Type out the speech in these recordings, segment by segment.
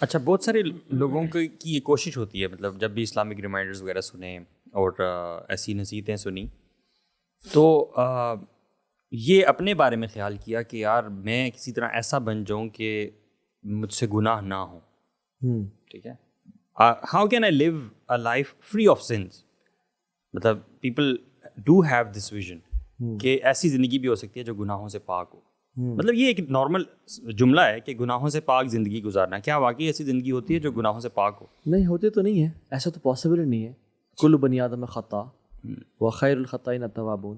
اچھا بہت سارے لوگوں کی یہ کوشش ہوتی ہے، مطلب جب بھی اسلامک ریمائنڈرز وغیرہ سنیں اور ایسی نصیحتیں سنی تو یہ اپنے بارے میں خیال کیا کہ یار میں کسی طرح ایسا بن جاؤں کہ مجھ سے گناہ نہ ہوں. ٹھیک ہے، how can I live a life free of sins. مطلب people do have this vision کہ ایسی زندگی بھی ہو سکتی ہے جو گناہوں سے پاک ہو. مطلب یہ ایک نارمل جملہ ہے کہ گناہوں سے پاک زندگی گزارنا. کیا واقعی ایسی زندگی ہوتی ہے جو گناہوں سے پاک ہو؟ نہیں ہوتے تو نہیں ہے، ایسا تو پاسبل ہی نہیں ہے. کل بنی آدم خطا و خیر الخطائین التوابون.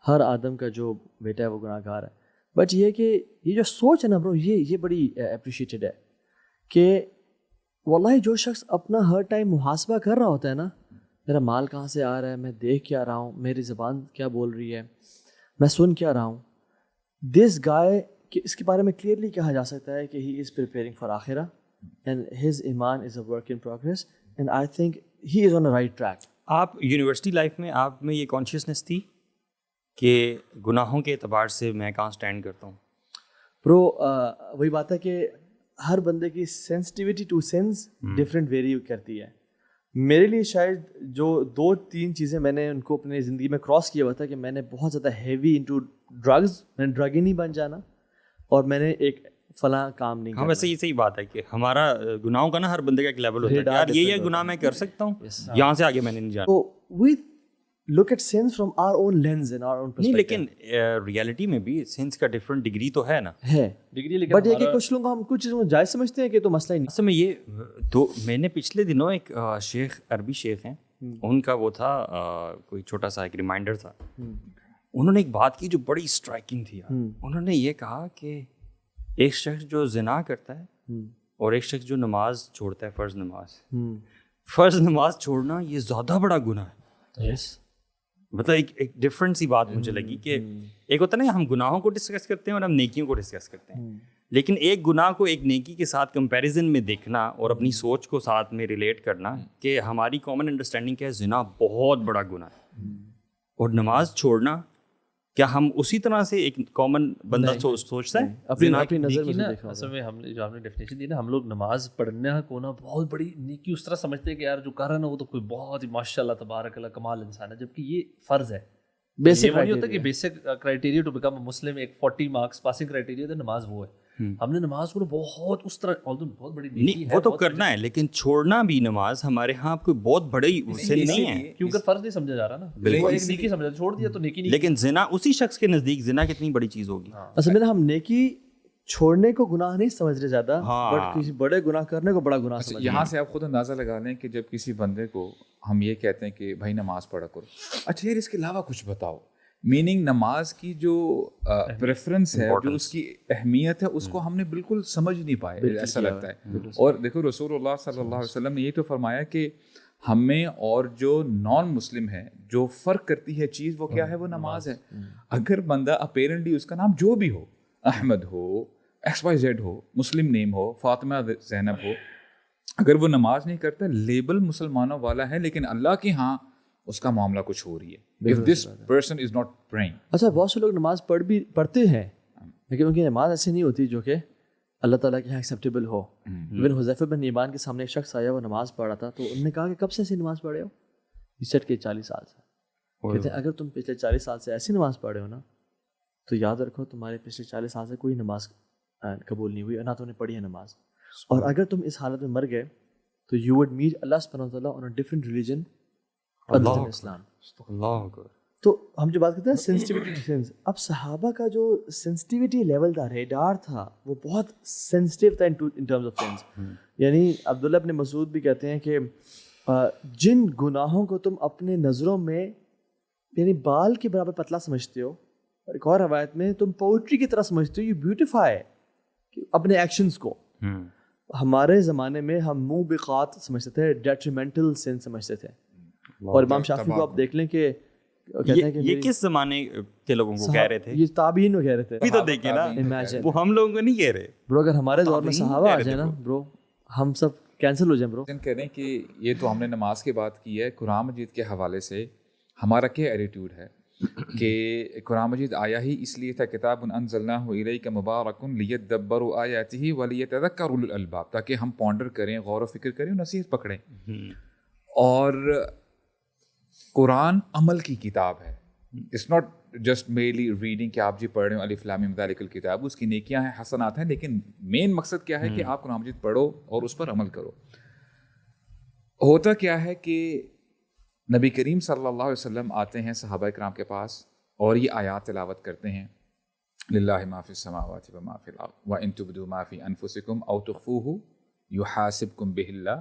ہر آدم کا جو بیٹا ہے وہ گناہ گار ہے. بٹ یہ کہ یہ جو سوچ ہے نا برو، یہ بڑی اپریشیٹڈ ہے کہ واللہ جو شخص اپنا ہر ٹائم محاسبہ کر رہا ہوتا ہے نا، میرا مال کہاں سے آ رہا ہے، میں دیکھ کیا رہا ہوں، میری زبان کیا بول رہی ہے، میں سن کیا رہا ہوں، دس گائے کہ اس کے بارے میں کلیئرلی کہا جا سکتا ہے کہ ہی از پریپیئرنگ فار آخرہ اینڈ ہز ایمان is a work in progress and I think he is on a right track. آپ یونیورسٹی لائف میں آپ میں یہ کانشیسنس تھی کہ گناہوں کے اعتبار سے میں کہاں اسٹینڈ کرتا ہوں؟ برو وہی بات ہے کہ ہر بندے کی sensitivity to sense different vary کرتی ہے. میرے لیے شاید جو 2-3 چیزیں میں نے ان کو اپنی زندگی میں کراس کیا ہوا تھا کہ میں نے بہت زیادہ ہیوی انٹو ڈرگز، میں نے ڈرگ ہی نہیں بن جانا، اور میں نے ایک فلاں کام نہیں کرنا. ہاں ویسے یہ صحیح بات ہے کہ ہمارا گناہوں کا نا ہر بندے کا ایک لیول ہوتا ہے. یار یہ گناہ میں کر سکتا ہوں، یہاں سے آگے میں نے نہیں جانا. تو وی look at sins from our own lens and our own perspective. نہیں لیکن ریالٹی میں بھی سینس کا ڈفرنٹ ڈگری تو ہے نا. ہے ڈگری، لیکن بٹ یہ کہ کچھ لوگ ہم کچھ چیزوں کو جائز سمجھتے ہیں کہ تو مسئلہ ہی نہیں. اصل میں یہ تو میں نے پچھلے دنوں ایک شیخ، عربی شیخ ہیں، ان کا وہ تھا کوئی چھوٹا سا ایک ریمائنڈر تھا. انہوں نے ایک بات کی جو بڑی اسٹرائکنگ تھی. انہوں نے یہ کہا کہ ایک شخص جو زنا کرتا ہے اور ایک شخص جو نماز چھوڑتا ہے، فرض نماز چھوڑنا یہ زیادہ بڑا گناہ ہے. مطلب ایک ڈفرنٹ سی بات مجھے لگی کہ ایک ہوتا ہے نا ہم گناہوں کو ڈسکس کرتے ہیں اور ہم نیکیوں کو ڈسکس کرتے ہیں، لیکن ایک گناہ کو ایک نیکی کے ساتھ کمپیریزن میں دیکھنا اور اپنی سوچ کو ساتھ میں ریلیٹ کرنا کہ ہماری کامن انڈرسٹینڈنگ کیا ہے، زنا بہت بڑا گناہ ہے اور نماز چھوڑنا، کیا ہم اسی طرح سے ایک کامن بندہ سوچتا ہے اپنی نظر میں دیکھا؟ اصل میں ہم جو آپ نے ڈیفینیشن دی نا، ہم لوگ نماز پڑھنا کو نا بہت بڑی نیکی اس طرح سمجھتے ہیں کہ یار جو کر رہا ہے نا وہ تو کوئی بہت ہی ماشاء اللہ تبارک اللہ کمال انسان ہے، جبکہ یہ فرض ہے. بیسک نہیں ہوتا کہ basic criteria to become Muslim ایک 40 مارکس پاسنگ کرائٹیریا تھا، نماز وہ ہے. ہم نے نماز کو بہت اس طرح بہت بڑی نیکی ہے، وہ تو کرنا ہے، لیکن چھوڑنا بھی نماز ہمارے ہاں کوئی بہت بڑی سن نہیں ہے کیونکہ فرض نہیں سمجھا جا رہا نا. بالکل ایک نیکی سمجھا، چھوڑ دیا تو نیکی نہیں. لیکن زنا اسی شخص کے نزدیک زنا کتنی بڑی چیز ہوگی. اصل میں ہم نیکی چھوڑنے کو گناہ نہیں سمجھ رہے زیادہ، بٹ کسی بڑے گناہ کرنے کو بڑا گناہ سمجھ. یہاں سے آپ خود اندازہ لگا لیں کہ جب کسی بندے کو ہم یہ کہتے ہیں کہ بھائی نماز پڑھا کرو، اچھا یار اس کے علاوہ کچھ بتاؤ، میننگ نماز کی جو پریفرنس ہے، جو اس کی اہمیت ہے، اس کو ہم نے بالکل سمجھ نہیں پائے ایسا لگتا ہے. اور دیکھو رسول اللہ صلی اللہ علیہ وسلم نے یہ تو فرمایا کہ ہمیں اور جو نان مسلم ہے جو فرق کرتی ہے چیز وہ کیا ہے، وہ نماز ہے. اگر بندہ اپیرنٹلی اس کا نام جو بھی ہو، احمد ہو، XYZ ہو، مسلم نیم ہو، فاطمہ زینب ہو، اگر وہ نماز نہیں کرتا، لیبل مسلمانوں والا ہے، لیکن اللہ کے ہاں اس کا معاملہ کچھ ہو رہی ہے. If this person is not praying. اچھا بہت سے لوگ نماز پڑھتے ہیں لیکن ان کی نماز ایسی نہیں ہوتی جو کہ اللہ تعالیٰ کے یہاں ایکسیپٹیبل ہو. ایون حذیفہ بن یمان کے سامنے ایک شخص آیا، وہ نماز پڑھ رہا تھا، تو انہوں نے کہا کہ کب سے ایسی نماز پڑھے ہو؟ سٹ کے 40 سال سے. کہتے ہیں اگر تم پچھلے 40 سال سے ایسی نماز پڑھے ہو نا تو یاد رکھو تمہارے پچھلے 40 سال سے کوئی نماز قبول نہیں ہوئی، نہ تو نے پڑھی ہے نماز. اور اگر تم اس حالت میں مر گئے تو یو وڈ میٹ اللہ سبحانہ و تعالیٰ on a different religion other than اسلام. تو ہم جو بات کرتے ہیں سینسٹیوٹی ٹو سینس، اب صحابہ کا جو سینسٹیوٹی لیول تھا، ریڈار تھا، وہ بہت سینسٹیو تھا ان ٹرمز آف سینس. یعنی عبداللہ ابن مسعود بھی کہتے ہیں کہ جن گناہوں کو تم اپنے نظروں میں یعنی بال کے برابر پتلا سمجھتے ہو، اور ایک اور روایت میں تم پوئٹری کی طرح سمجھتے ہو، یو بیوٹیفائی اپنے ایکشنز کو. ہمارے زمانے میں ہم موبقات سمجھتے تھے، ڈیٹریمنٹل سین سمجھتے تھے. اور امام شافعی کو آپ دیکھ لیں کہ کہتے ہیں کہ یہ کس زمانے کے لوگوں کو کہہ رہے تھے؟ یہ تابعین کو کہہ رہے تھے. ابھی تو دیکھیں نا، وہ ہم لوگوں کو نہیں کہہ رہے برو. اگر ہمارے دور میں صحابہ آ جائیں نا برو، ہم سب کینسل ہو جائیں برو. کہہ رہے ہیں کہ یہ تو ہم نے نماز کی بات کی ہے، قرآن مجید کے حوالے سے ہمارا کیا ایٹیٹیوڈ ہے. کہ قرآن مجید آیا ہی اس لیے تھا کتاب انزلناہ الیک مبارک لیدبروا آیاتہ ولیتذکر اولو الالباب، تاکہ ہم پونڈر کریں، غور و فکر کریں، نصیحت پکڑیں. اور قرآن عمل کی کتاب ہے. It's not just merely reading کہ آپ جی پڑھ رہے ہو الف لام میم ذالک الکتاب، اس کی نیکیاں ہیں، حسنات ہیں، لیکن مین مقصد کیا ہے کہ آپ قرآن مجید پڑھو اور اس پر عمل کرو. ہوتا کیا ہے کہ نبی کریم صلی اللہ علیہ وسلم آتے ہیں صحابہ کرام کے پاس اور یہ آیات تلاوت کرتے ہیں. للہ ما فی السماوات و ما فی الارض وان تبدوا ما فی انفسکم او تخفوہ یحاسبکم بہ اللہ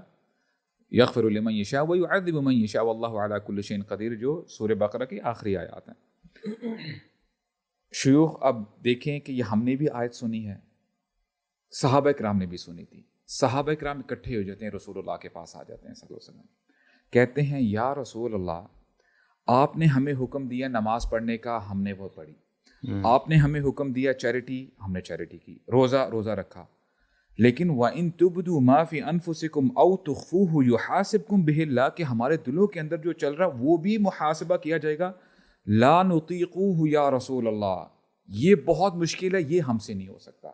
یغفر لمن یشاء ویعذب من یشاء واللہ علی کل شیء قدیر، جو سورہ بقرہ کی آخری آیات ہیں. شیوخ اب دیکھیں کہ یہ ہم نے بھی آیت سنی ہے، صحابہ کرام نے بھی سنی تھی. صحابہ کرام اکٹھے ہو جاتے ہیں، رسول اللہ کے پاس آ جاتے ہیں صلی اللہ علیہ وسلم، کہتے ہیں یا رسول اللہ آپ نے ہمیں حکم دیا نماز پڑھنے کا، ہم نے وہ پڑھی. آپ نے ہمیں حکم دیا چیریٹی، ہم نے چیریٹی کی. روزہ رکھا. لیکن وَإِن تُبْدُوا مَا فِي أَنفُسِكُمْ أَوْ تُخْفُوهُ يُحَاسِبْكُم بِهِ اللَّهُ، کہ ہمارے دلوں کے اندر جو چل رہا وہ بھی محاسبہ کیا جائے گا. لا نطیقوہ یا رسول اللہ، یہ بہت مشکل ہے، یہ ہم سے نہیں ہو سکتا.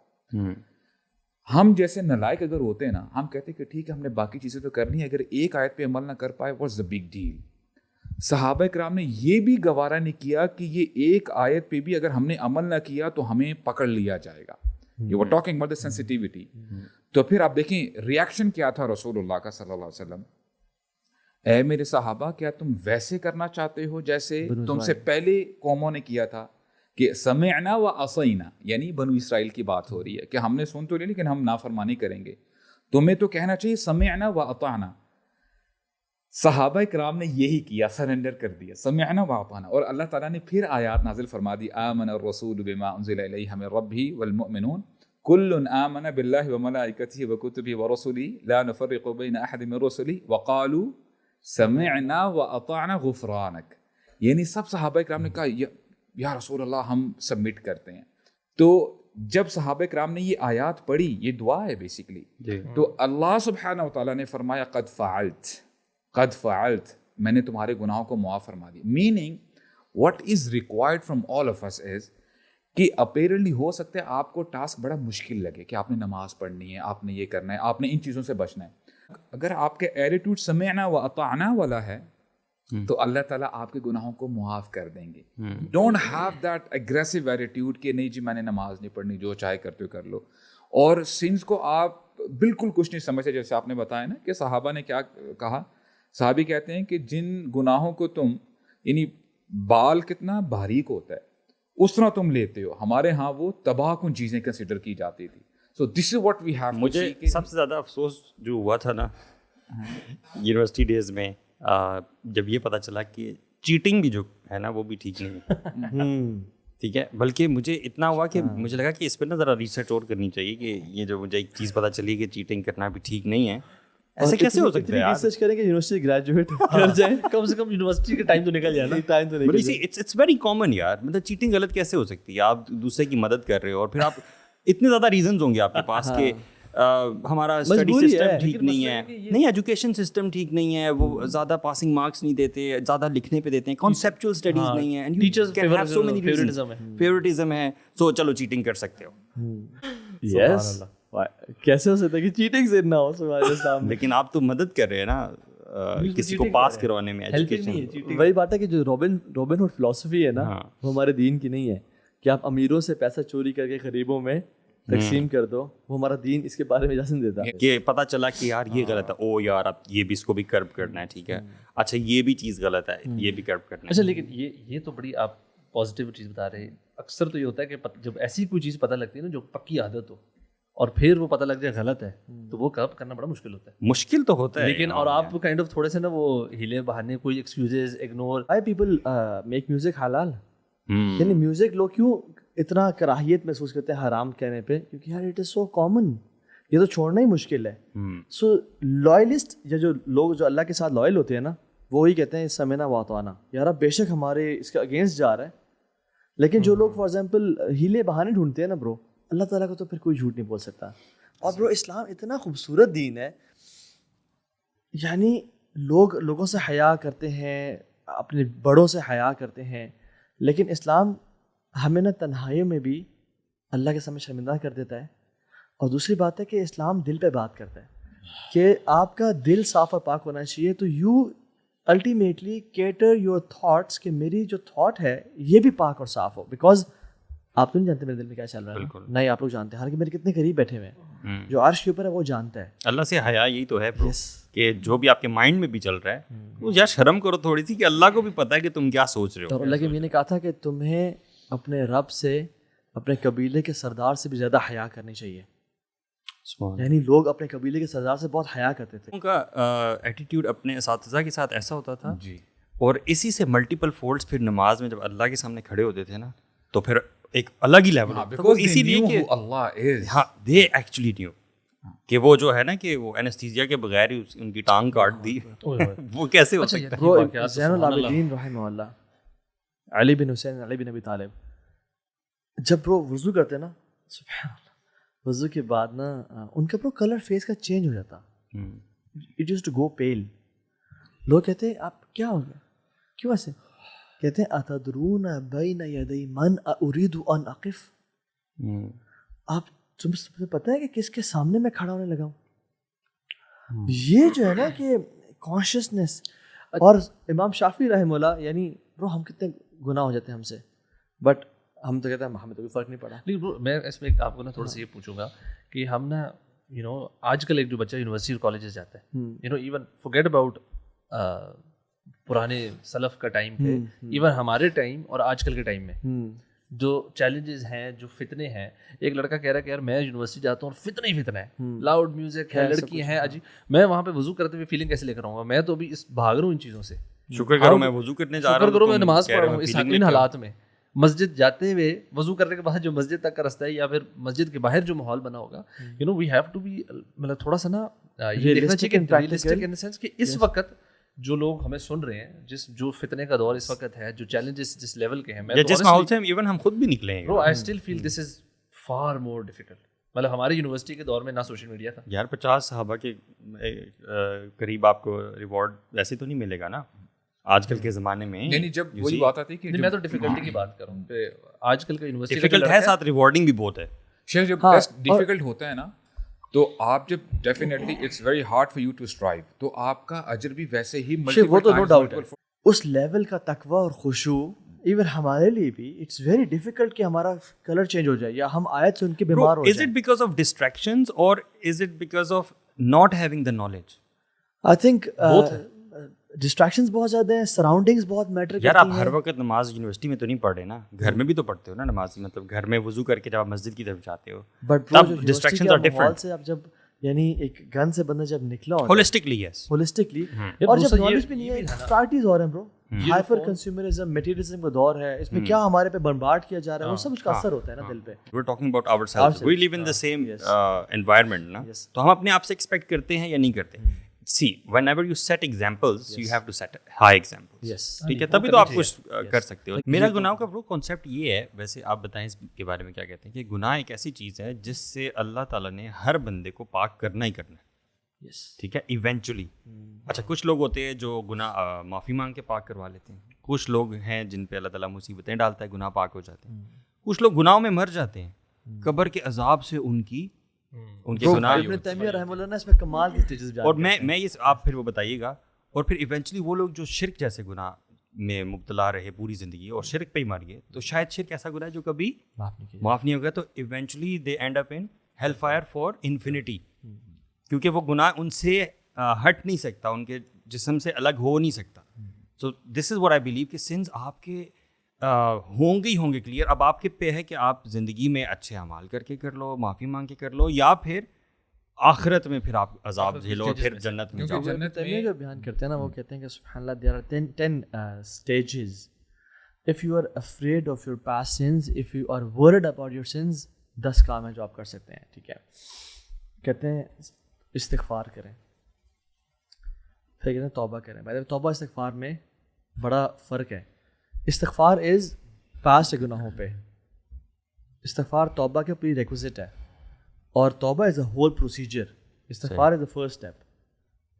ہم جیسے نالائق اگر ہوتے ہیں نا، ہم کہتے ہیں کہ ٹھیک ہے ہم نے باقی چیزیں تو کرنی ہے، اگر ایک آیت پہ عمل نہ کر پائے واٹس the big deal. صحابہ کرام نے یہ بھی گوارا نہیں کیا کہ یہ ایک آیت پہ بھی اگر ہم نے عمل نہ کیا تو ہمیں پکڑ لیا جائے گا. You were talking about the sensitivity. تو پھر آپ دیکھیں ریاکشن کیا تھا رسول اللہ کا صلی اللہ علیہ وسلم. اے میرے صحابہ، کیا تم ویسے کرنا چاہتے ہو جیسے تم سے پہلے قوموں نے کیا تھا کہ سمعنا و عصینا، یعنی بنو اسرائیل کی بات ہو رہی ہے کہ ہم نے سن تو لی لیکن ہم نافرمانی کریں گے. تمہیں تو کہنا چاہیے سمعنا و اطعنا. صحابہ کرام نے یہی کیا، سرنڈر کر دیا، سمعنا و اطعنا. اور اللہ تعالیٰ نے پھر آیات نازل فرما دی، آمن الرسول بما انزل الیہ من ربہ والمؤمنون کل آمن باللہ وملائکتہ وکتبہ ورسلہ لا نفرق بین احد من رسلہ وقالوا سمعنا و اطعنا غفرانک. یعنی سب صحابہ کرام نے کہا یا رسول اللہ ہم سبمٹ کرتے ہیں. تو جب صحابہ کرام نے یہ آیات پڑھی، یہ دعا ہے بیسیکلی، تو اللہ سبحانہ وتعالیٰ نے فرمایا قد فعلت، میں نے تمہارے گناہوں کو معاف فرما دیا. Meaning what is required from all of us is کہ اپیرنٹلی ہو سکتا ہے آپ کو ٹاسک بڑا مشکل لگے کہ آپ نے نماز پڑھنی ہے، آپ نے یہ کرنا ہے، آپ نے ان چیزوں سے بچنا ہے. اگر آپ کے ایٹیٹیوڈ سمعنا و اطعنا والا ہے تو اللہ تعالیٰ آپ کے گناہوں کو معاف کر دیں گے. Don't have that aggressive attitude کہ نہیں جی میں نے نماز نہیں پڑھنی، جو چاہے کرتے ہو کر لو. اور سنس کو آپ بالکل کچھ نہیں سمجھتے، جیسے آپ نے بتایا نا کہ صحابہ نے کیا کہا. صحابی کہتے ہیں کہ جن گناہوں کو تم، یعنی بال کتنا باریک ہوتا ہے اس طرح تم لیتے ہو، ہمارے ہاں وہ تباہ کن چیزیں کنسیڈر کی جاتی تھی. سو دس از واٹ وی ہیو. مجھے سب سے زیادہ افسوس جو ہوا تھا نا یونیورسٹی ڈیز میں، جب یہ پتہ چلا کہ چیٹنگ بھی جو ہے نا وہ بھی ٹھیک نہیں ہے. ٹھیک ہے، بلکہ مجھے اتنا ہوا کہ مجھے لگا کہ اس پہ نا ذرا ریسرچ اور کرنی چاہیے کہ یہ جو مجھے ایک چیز پتہ چلی کہ چیٹنگ کرنا بھی ٹھیک نہیں ہے. ایسے کیسے ہو سکتا ہے یار؟ ریسرچ کریں کہ یونیورسٹی گریجویٹ کر جائیں، کم سے کم یونیورسٹی کے ٹائم تو نکل جائے نا. ٹائم تو نکل جائے. اٹس ویری کامن یار. مطلب چیٹنگ غلط کیسے ہو سکتی ہے؟ آپ دوسرے کی مدد کر رہے ہو اور پھر آپ اتنے زیادہ ریزنز ہوں گے آپ کے پاس کہ ہمارا اسٹڈی سسٹم ٹھیک نہیں ہے، نہیں ایجوکیشن سسٹم ٹھیک نہیں ہے، وہ زیادہ پاسنگ مارکس نہیں دیتے، زیادہ لکھنے پہ دیتے ہیں، کانسیپچوئل اسٹڈیز نہیں ہیں، ٹیچرز فیوریٹزم ہے. سو چلو چیٹنگ کر سکتے ہو. یس، کیسے ہو سکتا ہے کہ چیٹنگ سے نہ ہو ہمارے سامنے؟ لیکن آپ تو مدد کر رہے ہیں نا کسی کو پاس کروانے میں ایجوکیشن. وہی بات ہے کہ جو رابن ہوڈ فلسفی ہے نا وہ ہمارے دین کی نہیں ہے کہ آپ امیروں سے پیسہ چوری کر کے غریبوں میں تقسیم کر دو. وہ ہمارا دین اس کے بارے میں اجازت دیتا ہے کہ پتہ چلا کہ یار یہ غلط ہے، او یار اب یہ بھی اس کو بھی کرب کرنا ہے. ٹھیک ہے، اچھا یہ بھی چیز غلط ہے، یہ بھی کرب کرنا ہے. اچھا لیکن یہ تو بڑی آپ پازیٹیو چیز بتا رہے ہیں. اکثر تو یہ ہوتا ہے کہ جب ایسی کوئی چیز پتہ لگتی ہے نا جو پکی عادت ہو اور پھر وہ پتہ لگ جائے غلط ہے تو وہ کرب کرنا بڑا مشکل ہوتا ہے. مشکل تو ہوتا ہے لیکن اور آپ کائنڈ آف تھوڑے سے نا وہ ہیلے بہانے، کوئی excuses ignore. I people make music حلال. یعنی میوزک لوگ کیوں اتنا کراہیت محسوس کرتے ہیں حرام کہنے پہ؟ کیونکہ یار اٹ از سو کامن، یہ تو چھوڑنا ہی مشکل ہے. سو لائلسٹ یا جو لوگ جو اللہ کے ساتھ لائل ہوتے ہیں نا وہی کہتے ہیں سمعنا و اطعنا. یار اب بے شک ہمارے اس کے اگینسٹ جا رہا ہے، لیکن جو لوگ فار ایگزامپل ہیلے بہانے ڈھونڈتے ہیں نا برو، اللہ تعالیٰ کو تو پھر کوئی جھوٹ نہیں بول سکتا. اور برو اسلام اتنا خوبصورت دین ہے، یعنی لوگوں سے حیا کرتے ہیں، اپنے بڑوں سے حیا کرتے ہیں، لیکن اسلام ہمیں نہ تنہائیوں میں بھی اللہ کے سامنے شرمندہ کر دیتا ہے, اور دوسری بات ہے کہ اسلام دل پہ بات کرتا ہے کہ آپ کا دل صاف اور پاک ہونا چاہیے. تو you ultimately cater your thoughts کہ میری جو تھاٹ ہے یہ بھی پاک اور صاف ہو, بیکاز آپ تو نہیں جانتے میرے دل میں کیا چل رہا ہے, نہیں آپ لوگ جانتے ہیں, حالانکہ میرے کتنے قریب بیٹھے ہوئے ہیں, جو عرش کے اوپر ہے وہ جانتا ہے. اللہ سے حیا یہی تو ہے کہ جو بھی آپ کے مائنڈ میں بھی چل رہا ہے وہ یا شرم کرو تھوڑی سی کہ اللہ کو بھی پتہ ہے کہ تم کیا سوچ رہے ہو. اور اللہ کے نے کہا تھا کہ تمہیں اپنے رب سے, اپنے قبیلے کے سردار سے بھی زیادہ حیا کرنی چاہیے. یعنی لوگ اپنے قبیلے کے سردار سے بہت حیا کرتے تھے. ان کا ایٹیٹیوڈ اپنے اساتذہ کے ساتھ ایسا ہوتا تھا جی, اور اسی سے ملٹیپل فولڈس پھر نماز میں جب اللہ کے سامنے کھڑے ہوتے تھے نا تو پھر ایک الگ ہی لیول ہوتا تھا. اسی لیے کہ اللہ از, ہاں دے ایکچولی نیو کہ وہ جو ہے نا کہ وہ اینستھیزیا کے بغیر ہی ان کی ٹانگ کاٹ دی, وہ کیسے ہو سکتا ہے. وہ زین العابدین رحمہ اللہ, علی بن حسین, علی بن ابی طالب, جب وہ وضو کرتے نا, سبحان اللہ, وضو کے بعد نا ان کا کلر فیس کا چینج ہو جاتا, اٹ یوزڈ ٹو گو پیل. لوگ کہتے ہیں آپ کیا ہو گیا, کیوں ایسے؟ کہتے ہیں اتدرون بین یدی من اريد ان اقف, آپ تمہیں پتہ ہے کہ کس کے سامنے میں کھڑا ہونے لگا ہوں. یہ جو ہے نا کہ کانشیسنیس. اور امام شافعی رحمہ اللہ, یعنی برو ہم کتنے گناہ ہو جاتے ہیں ہم سے, بٹ ہم تو کہتے ہیں ہمیں تو کوئی فرق نہیں پڑا. لیکن برو میں اس میں آپ کو نا تھوڑا سا یہ پوچھوں گا کہ ہم نا آج کل ایک جو بچہ یونیورسٹی اور کالجز جاتا ہے, ایون فورگیٹ اباؤٹ پرانے سلف کا ٹائم پہ, ایون ہمارے ٹائم اور آج کل کے ٹائم میں جو چیلنجز ہیں, جو فتنے ہیں. ایک لڑکا کہہ رہا ہے کہ یار میں یونیورسٹی جاتا ہوں اور فتنا ہی فتنا ہے, لاؤڈ میوزک ہے, لڑکی ہیں عجیب, میں وہاں پہ وضو کرتے ہوئے فیلنگ کیسے لے کر آؤں گا؟ میں تو ابھی بھاگ رہا ہوں ان چیزوں سے. شکر کرو میں وضو کرنے جا رہا ہوں, شکر کرو میں نماز پڑھ رہا ہوں ان حالات میں. مسجد جاتے ہوئے وضو کرنے کے بعد جو مسجد تک کا رستہ ہے یا پھر مسجد کے باہر جو ماحول بنا ہوگا, وی ہیو ٹو بی, مطلب تھوڑا سا نا یہ دیکھنا چاہیے کہ ریئلسٹک ان دا سینس کہ اس وقت جو لوگ ہمیں سن رہے ہیں, جو فتنے کا دور اس وقت ہے, جو چیلنجز جس لیول کے ہیں, میں جس ماحول سے ایون ہم خود بھی نکلے ہیں, bro I still feel this is far more difficult. مطلب ہماری یونیورسٹی کے دور میں نہ سوشل میڈیا تھا یار, 50 صحابہ کے قریب آپ کو ریوارڈ ویسے تو نہیں ملے گا نا آج کل کے زمانے میں. نہیں جب وہی بات آتی ہے کہ میں تو ڈیفیکلٹی کی بات کر رہا ہوں کہ آج کل کا یونیورسٹی ڈیفیکلٹ ہے, ساتھ ریوارڈنگ بھی بہت ہے. شیخ جب ٹیسٹ ڈیفیکلٹ ہوتا ہے نا تو آپ جب definitely it's very hard for you to strive, تو آپ کا اجر بھی ویسے ہی وہ تو نو ڈاؤٹ ہے. اس لیول کا تقویٰ اور خشوع ایون ہمارے لیے بھی اٹس ویری ڈیفیکلٹ کہ ہمارا کلر چینج ہو جائے یا ہم آیت سن کے بیمار ہو جائیں. Is it because of distractions اور is it because of not having the knowledge? I think distractions بہت زیادہ ہیں, سراؤنڈنگز بہت میٹر کرتی ہیں. یار آپ ہر وقت نماز یونیورسٹی میں تو نہیں پڑھ رہے نا, گھر میں بھی تو پڑھتے ہو نا نماز, مطلب گھر میں وضو کر کے جب آپ مسجد کی طرف جاتے ہو, بٹ ڈسٹریکشنز آر ڈفرنٹ سے آپ جب یعنی ایک گن سے بندہ جب نکلا ہوتا ہے ہولسٹکلی, یس ہولسٹکلی, اور جب نالج بھی نہیں ہے, پرائرٹیز اور ہیں برو, ہائپر کنزیومرزم, میٹیریلزم کا دور ہے, اس میں کیا ہمارے پہ بمبارڈ کیا جا رہا ہے, وہ سب اس کا اثر ہوتا ہے نا دل پہ. We are talking about our self, we live in the same environment نا, تو ہم اپنے آپ سے ایکسپیکٹ کرتے ہیں یا نہیں کرتے. See whenever you set examples you have to set high examples, ٹھیک ہے, تبھی تو آپ کچھ کر سکتے ہو. میرا گناہ کا کانسیپٹ یہ ہے, ویسے آپ بتائیں اس کے بارے میں کیا کہتے ہیں, کہ گناہ ایک ایسی چیز ہے جس سے اللہ تعالیٰ نے ہر بندے کو پاک کرنا ہی کرنا ہے, ٹھیک ہے, ایونچولی. اچھا کچھ لوگ ہوتے ہیں جو گناہ معافی مانگ کے پاک کروا لیتے ہیں, کچھ لوگ ہیں جن پہ اللہ تعالیٰ مصیبتیں ڈالتا ہے, گناہ پاک ہو جاتے ہیں, کچھ لوگ گناہوں میں مر جاتے ہیں, قبر کے عذاب سے ان کے گناہ. ابن تیمیہ رحمہ اللہ نے اس میں کمال کی سٹیجز بیان, اور میں یہ آپ پھر وہ بتائیے گا, اور پھر ایونچولی وہ لوگ جو شرک جیسے گناہ میں مبتلا رہے پوری زندگی اور شرک پہ ہی مر گئے, تو شاید شرک ایسا گناہ ہے جو کبھی معاف نہیں ہوگا, تو eventually they and up in hell fire for infinity, کیونکہ وہ گناہ ان سے ہٹ نہیں سکتا, ان کے جسم سے الگ ہو نہیں سکتا. سو دس از واٹ آئی بلیو کہ سنس آپ کے ہوں گے کلیئر, اب آپ کے پہ ہے کہ آپ زندگی میں اچھے اعمال کر کے کر لو, معافی مانگ کے کر لو, یا پھر آخرت میں پھر آپ عذاب جھیلو اور پھر جنت میں جاؤ. تیمیہ جو بیان کرتے ہیں نا, وہ کہتے ہیں کہ سبحان اللہ there are 10 stages. If you are afraid of your past sins, if you are worried about your sins, 10 کام ہیں جو آپ کر سکتے ہیں, ٹھیک ہے. کہتے ہیں استغفار کریں, پھر کہتے ہیں توبہ کریں. بھائی توبہ استغفار میں بڑا فرق ہے. استغفار از پاسٹ گناہوں پہ, استغفار توبہ کے پری ریکوزٹ ہے, اور توبہ از اے ہول پروسیجر. استغفار از دا فرسٹ اسٹیپ,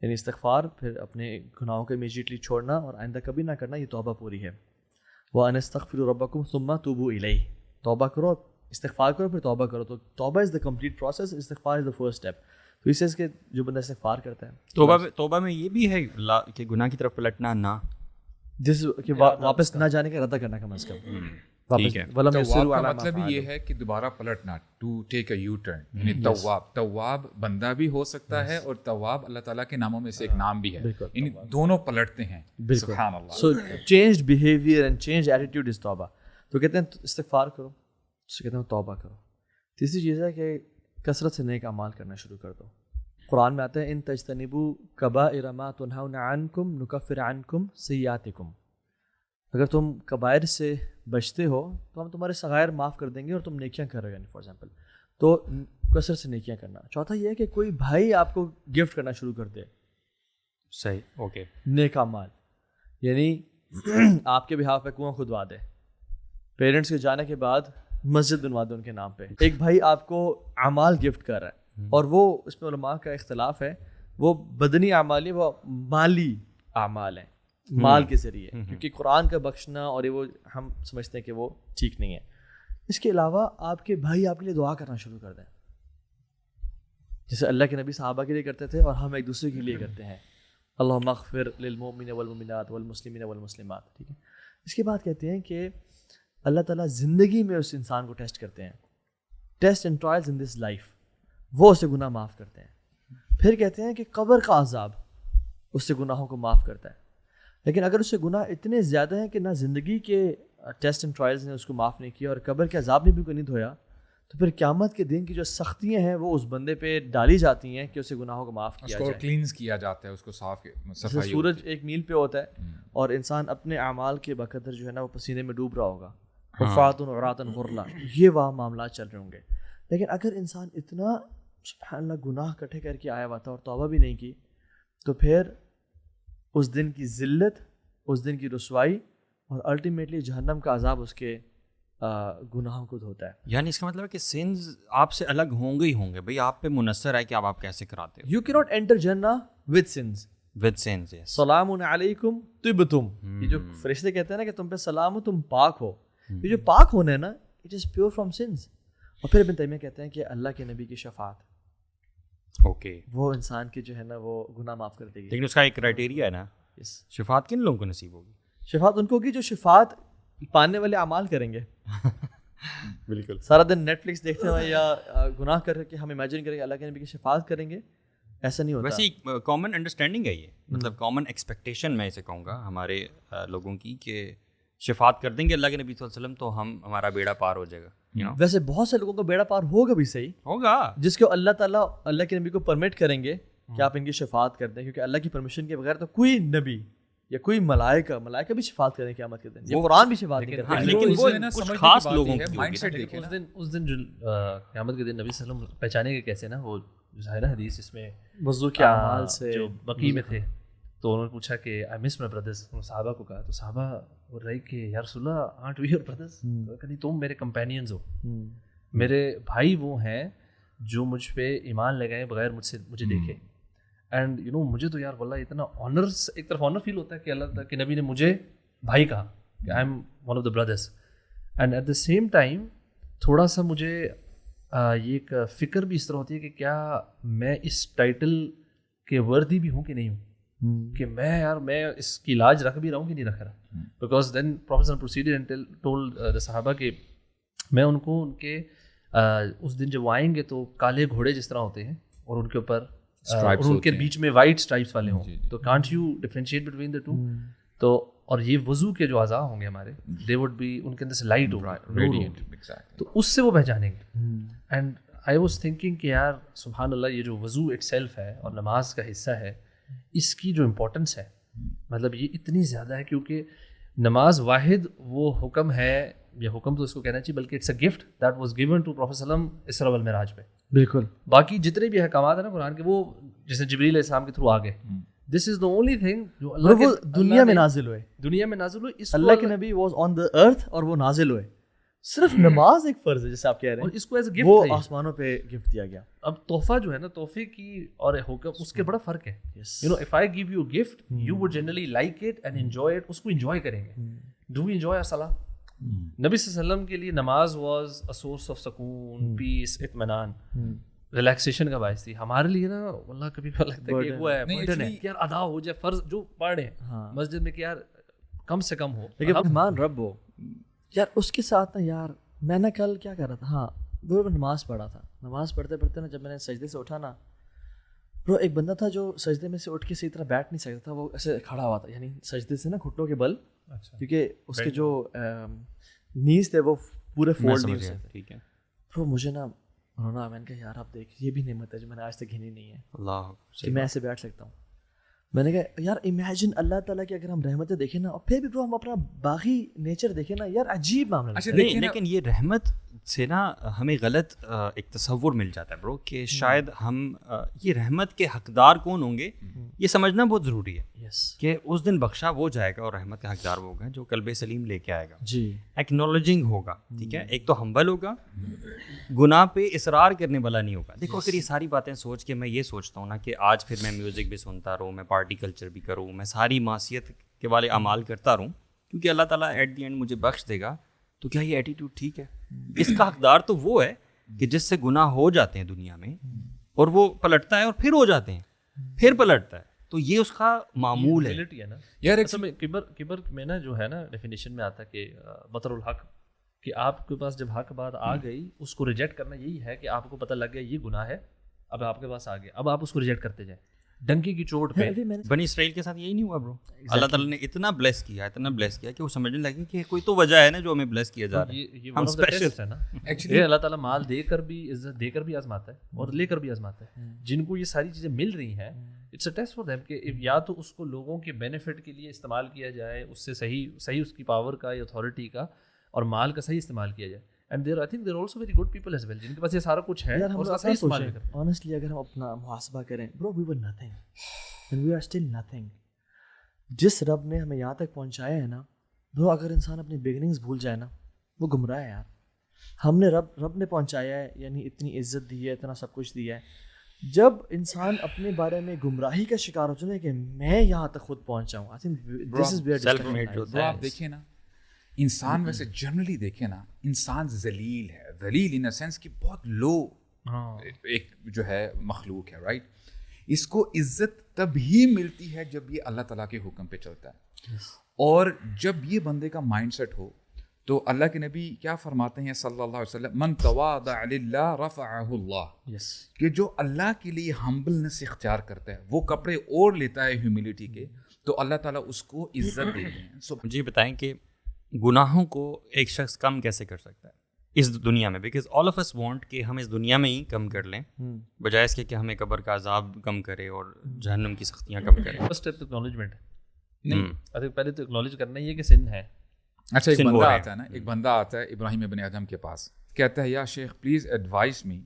یعنی استغفار پھر اپنے گناہوں کو امیجیٹلی چھوڑنا اور آئندہ کبھی نہ کرنا, یہ توبہ پوری ہے. وَأَنِ اسْتَغْفِرُوا رَبَّكُمْ ثُمَّ تُوبُوا إِلَيْهِ. توبہ کرو، استغفار کرو، پھر توبہ کرو. تو توبہ از دا کمپلیٹ پروسیس، استغفار از دا فرسٹ اسٹیپ. تو اس سے کہ جو بندہ استغفار کرتا ہے توبہ میں یہ بھی ہے کہ گناہ کی طرف پلٹنا نہ، جس کہ واپس نہ جانے کا ارادہ کرنا کم از کم. ٹھیک ہے. تواب کا مطلب یہ ہے کہ دوبارہ پلٹنا، to take a U turn. یعنی تواب بندہ بھی ہو سکتا ہے اور تواب اللہ تعالیٰ کے ناموں میں سے ایک نام بھی ہے. یعنی دونوں پلٹتے ہیں. سبحان اللہ. So changed behaviour and changed attitude is توبہ. تو کہتے ہیں استغفار کرو، تو کہتے ہیں توبہ کرو. تیسری چیز ہے کہ کثرت سے نیک اعمال کرنا شروع کر دو. قرآن میں آتا ہے ان تجتنبوا کبائر ما تنہون عنکم نکفر عنکم سیئاتکم. اگر تم کبائر سے بچتے ہو تو ہم تمہارے صغائر معاف کر دیں گے اور تم نیکیاں کرو. یعنی فار ایگزامپل تو کثرت سے نیکیاں کرنا. چوتھا یہ ہے کہ کوئی بھائی آپ کو گفٹ کرنا شروع کر دے. صحیح. اوکے. نیک اعمال یعنی آپ کے بہاف پہ کنواں کھدوا دے، پیرنٹس کے جانے کے بعد مسجد بنوا دے ان کے نام پہ. ایک بھائی آپ کو اعمال گفٹ کر رہا ہے اور وہ اس میں علماء کا اختلاف ہے، وہ بدنی اعمال ہے، وہ مالی اعمال ہیں، مال کے ذریعے، کیونکہ قرآن کا بخشنا اور وہ ہم سمجھتے ہیں کہ وہ ٹھیک نہیں ہے. اس کے علاوہ آپ کے بھائی آپ کے لیے دعا کرنا شروع کر دیں، جیسے اللہ کے نبی صحابہ کے لیے کرتے تھے اور ہم ایک دوسرے کے لیے کرتے ہیں. اللہم اغفر للمؤمنین والمؤمنات والمسلمین والمسلمات. ٹھیک ہے. اس کے بعد کہتے ہیں کہ اللہ تعالیٰ زندگی میں اس انسان کو ٹیسٹ کرتے ہیں. Test and trials in this life. وہ اسے گناہ معاف کرتے ہیں. پھر کہتے ہیں کہ قبر کا عذاب اس سے گناہوں کو معاف کرتا ہے. لیکن اگر اس سے گناہ اتنے زیادہ ہیں کہ نہ زندگی کے ٹیسٹ اینڈ ٹرائلز نے اس کو معاف نہیں کیا اور قبر کے عذاب نے بھی کوئی نہیں دھویا، تو پھر قیامت کے دن کی جو سختیاں ہیں وہ اس بندے پہ ڈالی جاتی ہیں کہ اسے گناہوں کو معاف کیا جائے. کلینز کیا جاتا ہے، اس کو صاف صفائی. سورج ایک میل پہ ہوتا ہے اور انسان اپنے اعمال کے بقدر جو ہے نا وہ پسینے میں ڈوب رہا ہوگا. حفاظن عراۃ غرلا، یہ وہاں معاملات چل رہے ہوں گے. لیکن اگر انسان اتنا سبحان اللہ گناہ کٹھے کر کے آیا ہوا تھا اور توبہ بھی نہیں کی، تو پھر اس دن کی ذلت، اس دن کی رسوائی اور الٹیمیٹلی جہنم کا عذاب اس کے گناہوں کو دھوتا ہے. یعنی اس کا مطلب ہے کہ سینز آپ سے الگ ہوں گے ہی ہوں گے. بھائی آپ پہ منحصر ہے کہ آپ کیسے کراتے ہو. یو کی ناٹ انٹر جنہ ود سنز. With sins. سلام علیکم طبتم. یہ جو فرشتے کہتے ہیں نا کہ تم پہ سلام ہو، تم پاک ہو. یہ جو پاک ہونا ہے نا، it is pure from sins. اور پھر ابن تیمیہ کہتے ہیں کہ اللہ کے نبی کی شفاعت، اوکے، وہ انسان کی جو ہے نا وہ گناہ معاف کر دے گی. لیکن اس کا ایک کرائٹیریا ہے نا، شفاعت کن لوگوں کو نصیب ہوگی؟ شفاعت ان کو ہوگی جو شفاعت پانے والے اعمال کریں گے. بالکل. سارا دن نیٹ فلکس دیکھتے ہوئے یا گناہ کر کے ہم امیجن کریں کہ اللہ کے نبی کی شفاعت کریں گے، ایسا نہیں ہوتا. ویسے ایک کامن انڈرسٹینڈنگ ہے یہ، مطلب کامن ایکسپیکٹیشن میں اسے کہوں گا ہمارے لوگوں کی، کہ شفاعت کر دیں گے اللہ کے نبی صلی اللہ علیہ وسلم تو ہمارا بیڑا پار ہو جائے گا. ویسے بہت سے لوگوں کا بیڑا پار ہوگا بھی، صحیح ہوگا، جس کو اللہ تعالیٰ اللہ کے نبی کو پرمٹ کریں گے کہ آپ ان کی شفاعت کر دیں، کیونکہ اللہ کی پرمیشن کے بغیر تو کوئی نبی یا کوئی ملائکہ بھی شفاعت کریں قیامت کے دن. یہ قرآن بھی شفاعت نہیں کرتا، لیکن وہ کچھ خاص لوگوں کی مائنڈ سیٹ دیکھیں. اس دن جو قیامت کے دن نبی صلی اللہ علیہ وسلم پہچانے کے کیسے نا، وہ ظاہر حدیث اس میں وضو کے اعمال سے جو بقی میں تھے، تو انہوں نے پوچھا کہ آئی مس مائی بردرز. صحابہ کو کہا، تو صحابہ بول رہے کہ یا رسول اللہ آرنٹ وی یور بردرز؟ کہ تم میرے کمپینینز ہو، میرے بھائی وہ ہیں جو مجھ پہ ایمان لگائے بغیر مجھے دیکھے. اینڈ یو نو مجھے تو یار واللہ اتنا آنر، ایک طرف آنر فیل ہوتا ہے کہ اللہ تعالیٰ کے نبی نے مجھے بھائی کہا کہ I am one of the brothers. And at the same time تھوڑا سا مجھے یہ ایک فکر بھی اس طرح ہوتی ہے کہ کیا میں اس ٹائٹل کے وردی بھی ہوں کہ نہیں ہوں، کہ میں اس کی لاج رکھ بھی رہا ہوں کہ نہیں رکھ رہا. Because then professor proceeded and told the صحابہ کہ میں ان کو ان کے اس دن جب وہ آئیں گے تو کالے گھوڑے جس طرح ہوتے ہیں اور ان کے اوپر اور ان کے بیچ میں وائٹ اسٹرائپس والے ہوں، تو can't you differentiate between the two. تو اور یہ وضو کے جو اعضاء ہوں گے ہمارے، دے وڈ بی، ان کے اندر سے لائٹ ہوگا، تو اس سے وہ پہچانیں گے. اینڈ آئی واز تھنکنگ کہ یار سبحان اللہ، یہ جو وضو اٹ سیلف ہے اور نماز کا حصہ ہے، اس کی جو امپورٹنس ہے، مطلب یہ اتنی زیادہ ہے، کیونکہ نماز واحد وہ حکم ہے، یا حکم تو اس کو کہنا چاہیے بلکہ it's a gift that was given to prophet صلی اللہ علیہ وسلم اسراء والمعراج پہ. بالکل. باقی جتنے بھی احکامات ہیں نا قرآن کے، وہ جیسے جبریل علیہ السلام کے تھرو آ گئے. دس از دا اونلی تھنگ جو اللہ دنیا میں نازل ہوئے، اللہ کے نبی واز آن دا ارتھ اور وہ نازل ہوئے. صرف نماز ایک فرض ہے جیسے آپ کہہ رہے ہیں، اور اس کو ایز اے گفٹ وہ آسمانوں پہ گفٹ دیا گیا. اب تحفہ جو ہے نا، تحفے کی اور حکم اس کے بڑا فرق ہے. You know if I give you gift you would generally like it and enjoy it, اس کو انجوائے کریں گے. Do we enjoy our salah? نبی صلی اللہ علیہ وسلم کے لیے نماز واز اے سورس آف سکون, پیس, اطمینان, ریلیکسیشن کا باعث تھی. ہمارے لیے نا واللہ کبھی کبھی لگتا ہے کہ وہ ہے برڈن ہے کہ یار ادا ہو جائے فرض جو پڑھے مسجد میں کہ یار کم سے کم ہو, لیکن رحمان رب ہو یار. اس کے ساتھ نا یار میں نے کل کیا کر رہا تھا, ہاں وہ نماز پڑھا تھا. نماز پڑھتے پڑھتے نا جب میں نے سجدے سے اٹھا نا برو, ایک بندہ تھا جو سجدے میں سے اٹھ کے صحیح طرح بیٹھ نہیں سکتا تھا, وہ ایسے کھڑا ہوا تھا, یعنی سجدے سے نا گھٹنوں کے بل, کیونکہ اس کے جو نیز تھے وہ پورے فولڈ نہیں ہوتے. ٹھیک ہے برو, مجھے نا رونا, میں نے کہا یار آپ دیکھ یہ بھی نعمت ہے جو میں نے آج تک گھنی نہیں ہے اللہ کہ میں ایسے بیٹھ سکتا ہوں. میں نے کہا یار امیجن اللہ تعالیٰ کی اگر ہم رحمتیں دیکھیں نا, اور پھر بھی برو ہم اپنا باغی نیچر دیکھیں نا, یار عجیب معاملہ ہے. لیکن یہ رحمت سے نا ہمیں غلط ایک تصور مل جاتا ہے برو, کہ شاید ہم یہ رحمت کے حقدار کون ہوں گے یہ سمجھنا بہت ضروری ہے کہ اس دن بخشا وہ جائے گا اور رحمت کا حقدار وہ ہوگا جو قلب سلیم لے کے آئے گا. جی ایکنالوجنگ ہوگا, ٹھیک ہے, ایک تو ہمبل ہوگا, گناہ پہ اصرار کرنے والا نہیں ہوگا. دیکھو اگر یہ ساری باتیں سوچ کے میں یہ سوچتا ہوں نا کہ آج پھر میں میوزک بھی سنتا رہوں, میں پارٹی کلچر بھی کروں, میں ساری معصیت کے والے اعمال کرتا رہوں کیونکہ اللہ تعالیٰ ایٹ دی اینڈ مجھے بخش دے گا, تو کیا یہ ایٹیٹیوڈ ٹھیک ہے؟ اس کا حقدار تو وہ ہے کہ جس سے گناہ ہو جاتے ہیں دنیا میں اور وہ پلٹتا ہے اور پھر ہو جاتے ہیں, پھر پلٹتا ہے, تو یہ اس کا معمول ہے نا یار. اصل میں کبر میں نا جو ہے نا ڈیفینیشن میں آتا ہے کہ بطر الحق, کہ آپ کے پاس جب حق بات آ گئی اس کو ریجیکٹ کرنا یہی ہے کہ آپ کو پتہ لگ گیا یہ گناہ ہے, اب آپ کے پاس آ گیا, اب آپ اس کو ریجیکٹ کرتے جائیں ڈنکی کی چوٹ پہ. بنی اسرائیل کے ساتھ یہی نہیں ہوا برو, اللہ تعالیٰ نے اتنا بلیس کیا کہ وہ سمجھنے لگے کہ کوئی تو وجہ ہے نا جو ہمیں بلیس کیا جا رہا ہے, ہم اسپیشل ہے نا. ایکچولی اللہ تعالیٰ مال دے کر بھی, عزت دے کر بھی آزماتا ہے اور لے کر بھی آزماتا ہے. جن کو یہ ساری چیزیں مل رہی ہیں it's a test for them کہ یا تو اس کو لوگوں کے بینیفٹ کے لیے استعمال کیا جائے, اس سے صحیح اس کی پاور کا یا اتھارٹی کا اور مال کا صحیح استعمال کیا جائے. And I think there are also very good people as well جن کے پاس یہ سارا کچھ ہے اور اس کا صحیح استعمال کرتے ہیں. Honestly اگر ہم اپنا محاسبہ کریں bro, we were nothing and we are still nothing. جس رب نے ہمیں یہاں تک پہنچایا ہے نا bro, اگر انسان اپنی بگننگز بھول جائے نا وہ گمراہ ہے یار. ہم نے رب نے پہنچایا ہے, یعنی اتنی عزت دی ہے, اتنا سب کچھ دیا ہے. جب انسان اپنے بارے میں گمراہی کا شکار ہو چلے کہ میں یہاں تک خود پہنچا ہوں, I think this is where self made ہوتا ہے. آپ دیکھیں نا انسان ویسے جنرلی دیکھیں نا انسان ذلیل ہے, ذلیل ان اے سینس کہ بہت لو ایک جو ہے مخلوق ہے, رائٹ. اس کو عزت تب ہی ملتی ہے جب یہ اللہ تعالیٰ کے حکم پہ چلتا ہے, اور جب یہ بندے کا مائنڈ سیٹ ہو تو اللہ کے نبی کیا فرماتے ہیں صلی اللہ علیہ وسلم, من تواضع للہ رفعہ اللہ, کہ جو اللہ کے لیے ہمبلنس اختیار کرتا ہے, وہ کپڑے اوڑھ لیتا ہے ہیوملٹی کے, تو اللہ تعالیٰ اس کو عزت دیتے ہیں. مجھے بتائیں کہ گناہوں کو ایک شخص کم کیسے کر سکتا ہے اس دنیا میں, because all of us want کہ ہم اس دنیا میں ہی کم کر لیں بجائے اس کے کہ ہمیں قبر کا عذاب کم کرے اور جہنم کی سختیاں کم کرے. فرسٹ اسٹیپ اکنالجمنٹ نہیں, پہلے تو اکنالج کرنا ہی ہے کہ سن ہے. اچھا ایک بندہ آتا ہے نا, ایک بندہ آتا ہے ابراہیم ابن ادم کے پاس, کہتا ہے یا شیخ پلیز ایڈوائس می,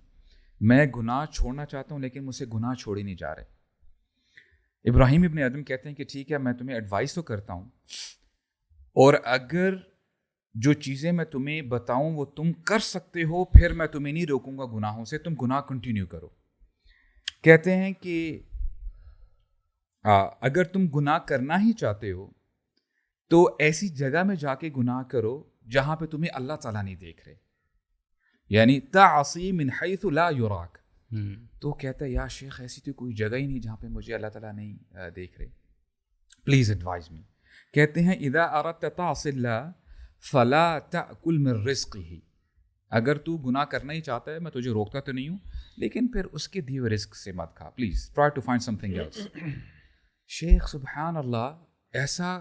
میں گناہ چھوڑنا چاہتا ہوں لیکن مجھ سے گناہ چھوڑ ہی نہیں جا رہے. ابراہیم ابن ادم کہتے ہیں کہ ٹھیک ہے میں تمہیں ایڈوائس تو کرتا ہوں, اور اگر جو چیزیں میں تمہیں بتاؤں وہ تم کر سکتے ہو پھر میں تمہیں نہیں روکوں گا گناہوں سے, تم گناہ کنٹینیو کرو. کہتے ہیں کہ اگر تم گناہ کرنا ہی چاہتے ہو تو ایسی جگہ میں جا کے گناہ کرو جہاں پہ تمہیں اللہ تعالیٰ نہیں دیکھ رہے, یعنی تعصی من حیث لا یراک. تو کہتا ہے یا شیخ ایسی تو کوئی جگہ ہی نہیں جہاں پہ مجھے اللہ تعالیٰ نہیں دیکھ رہے, پلیز ایڈوائز می. کہتے ہیں اذا اردت تعصی اللہ فلا تأکل من رزقہ, اگر تو گناہ کرنا ہی چاہتا ہے میں تجھے روکتا تو نہیں ہوں, لیکن پھر اس کے دیے ہوئے رزق سے مت کھا, please try to find something else. شیخ سبحان اللہ, ایسا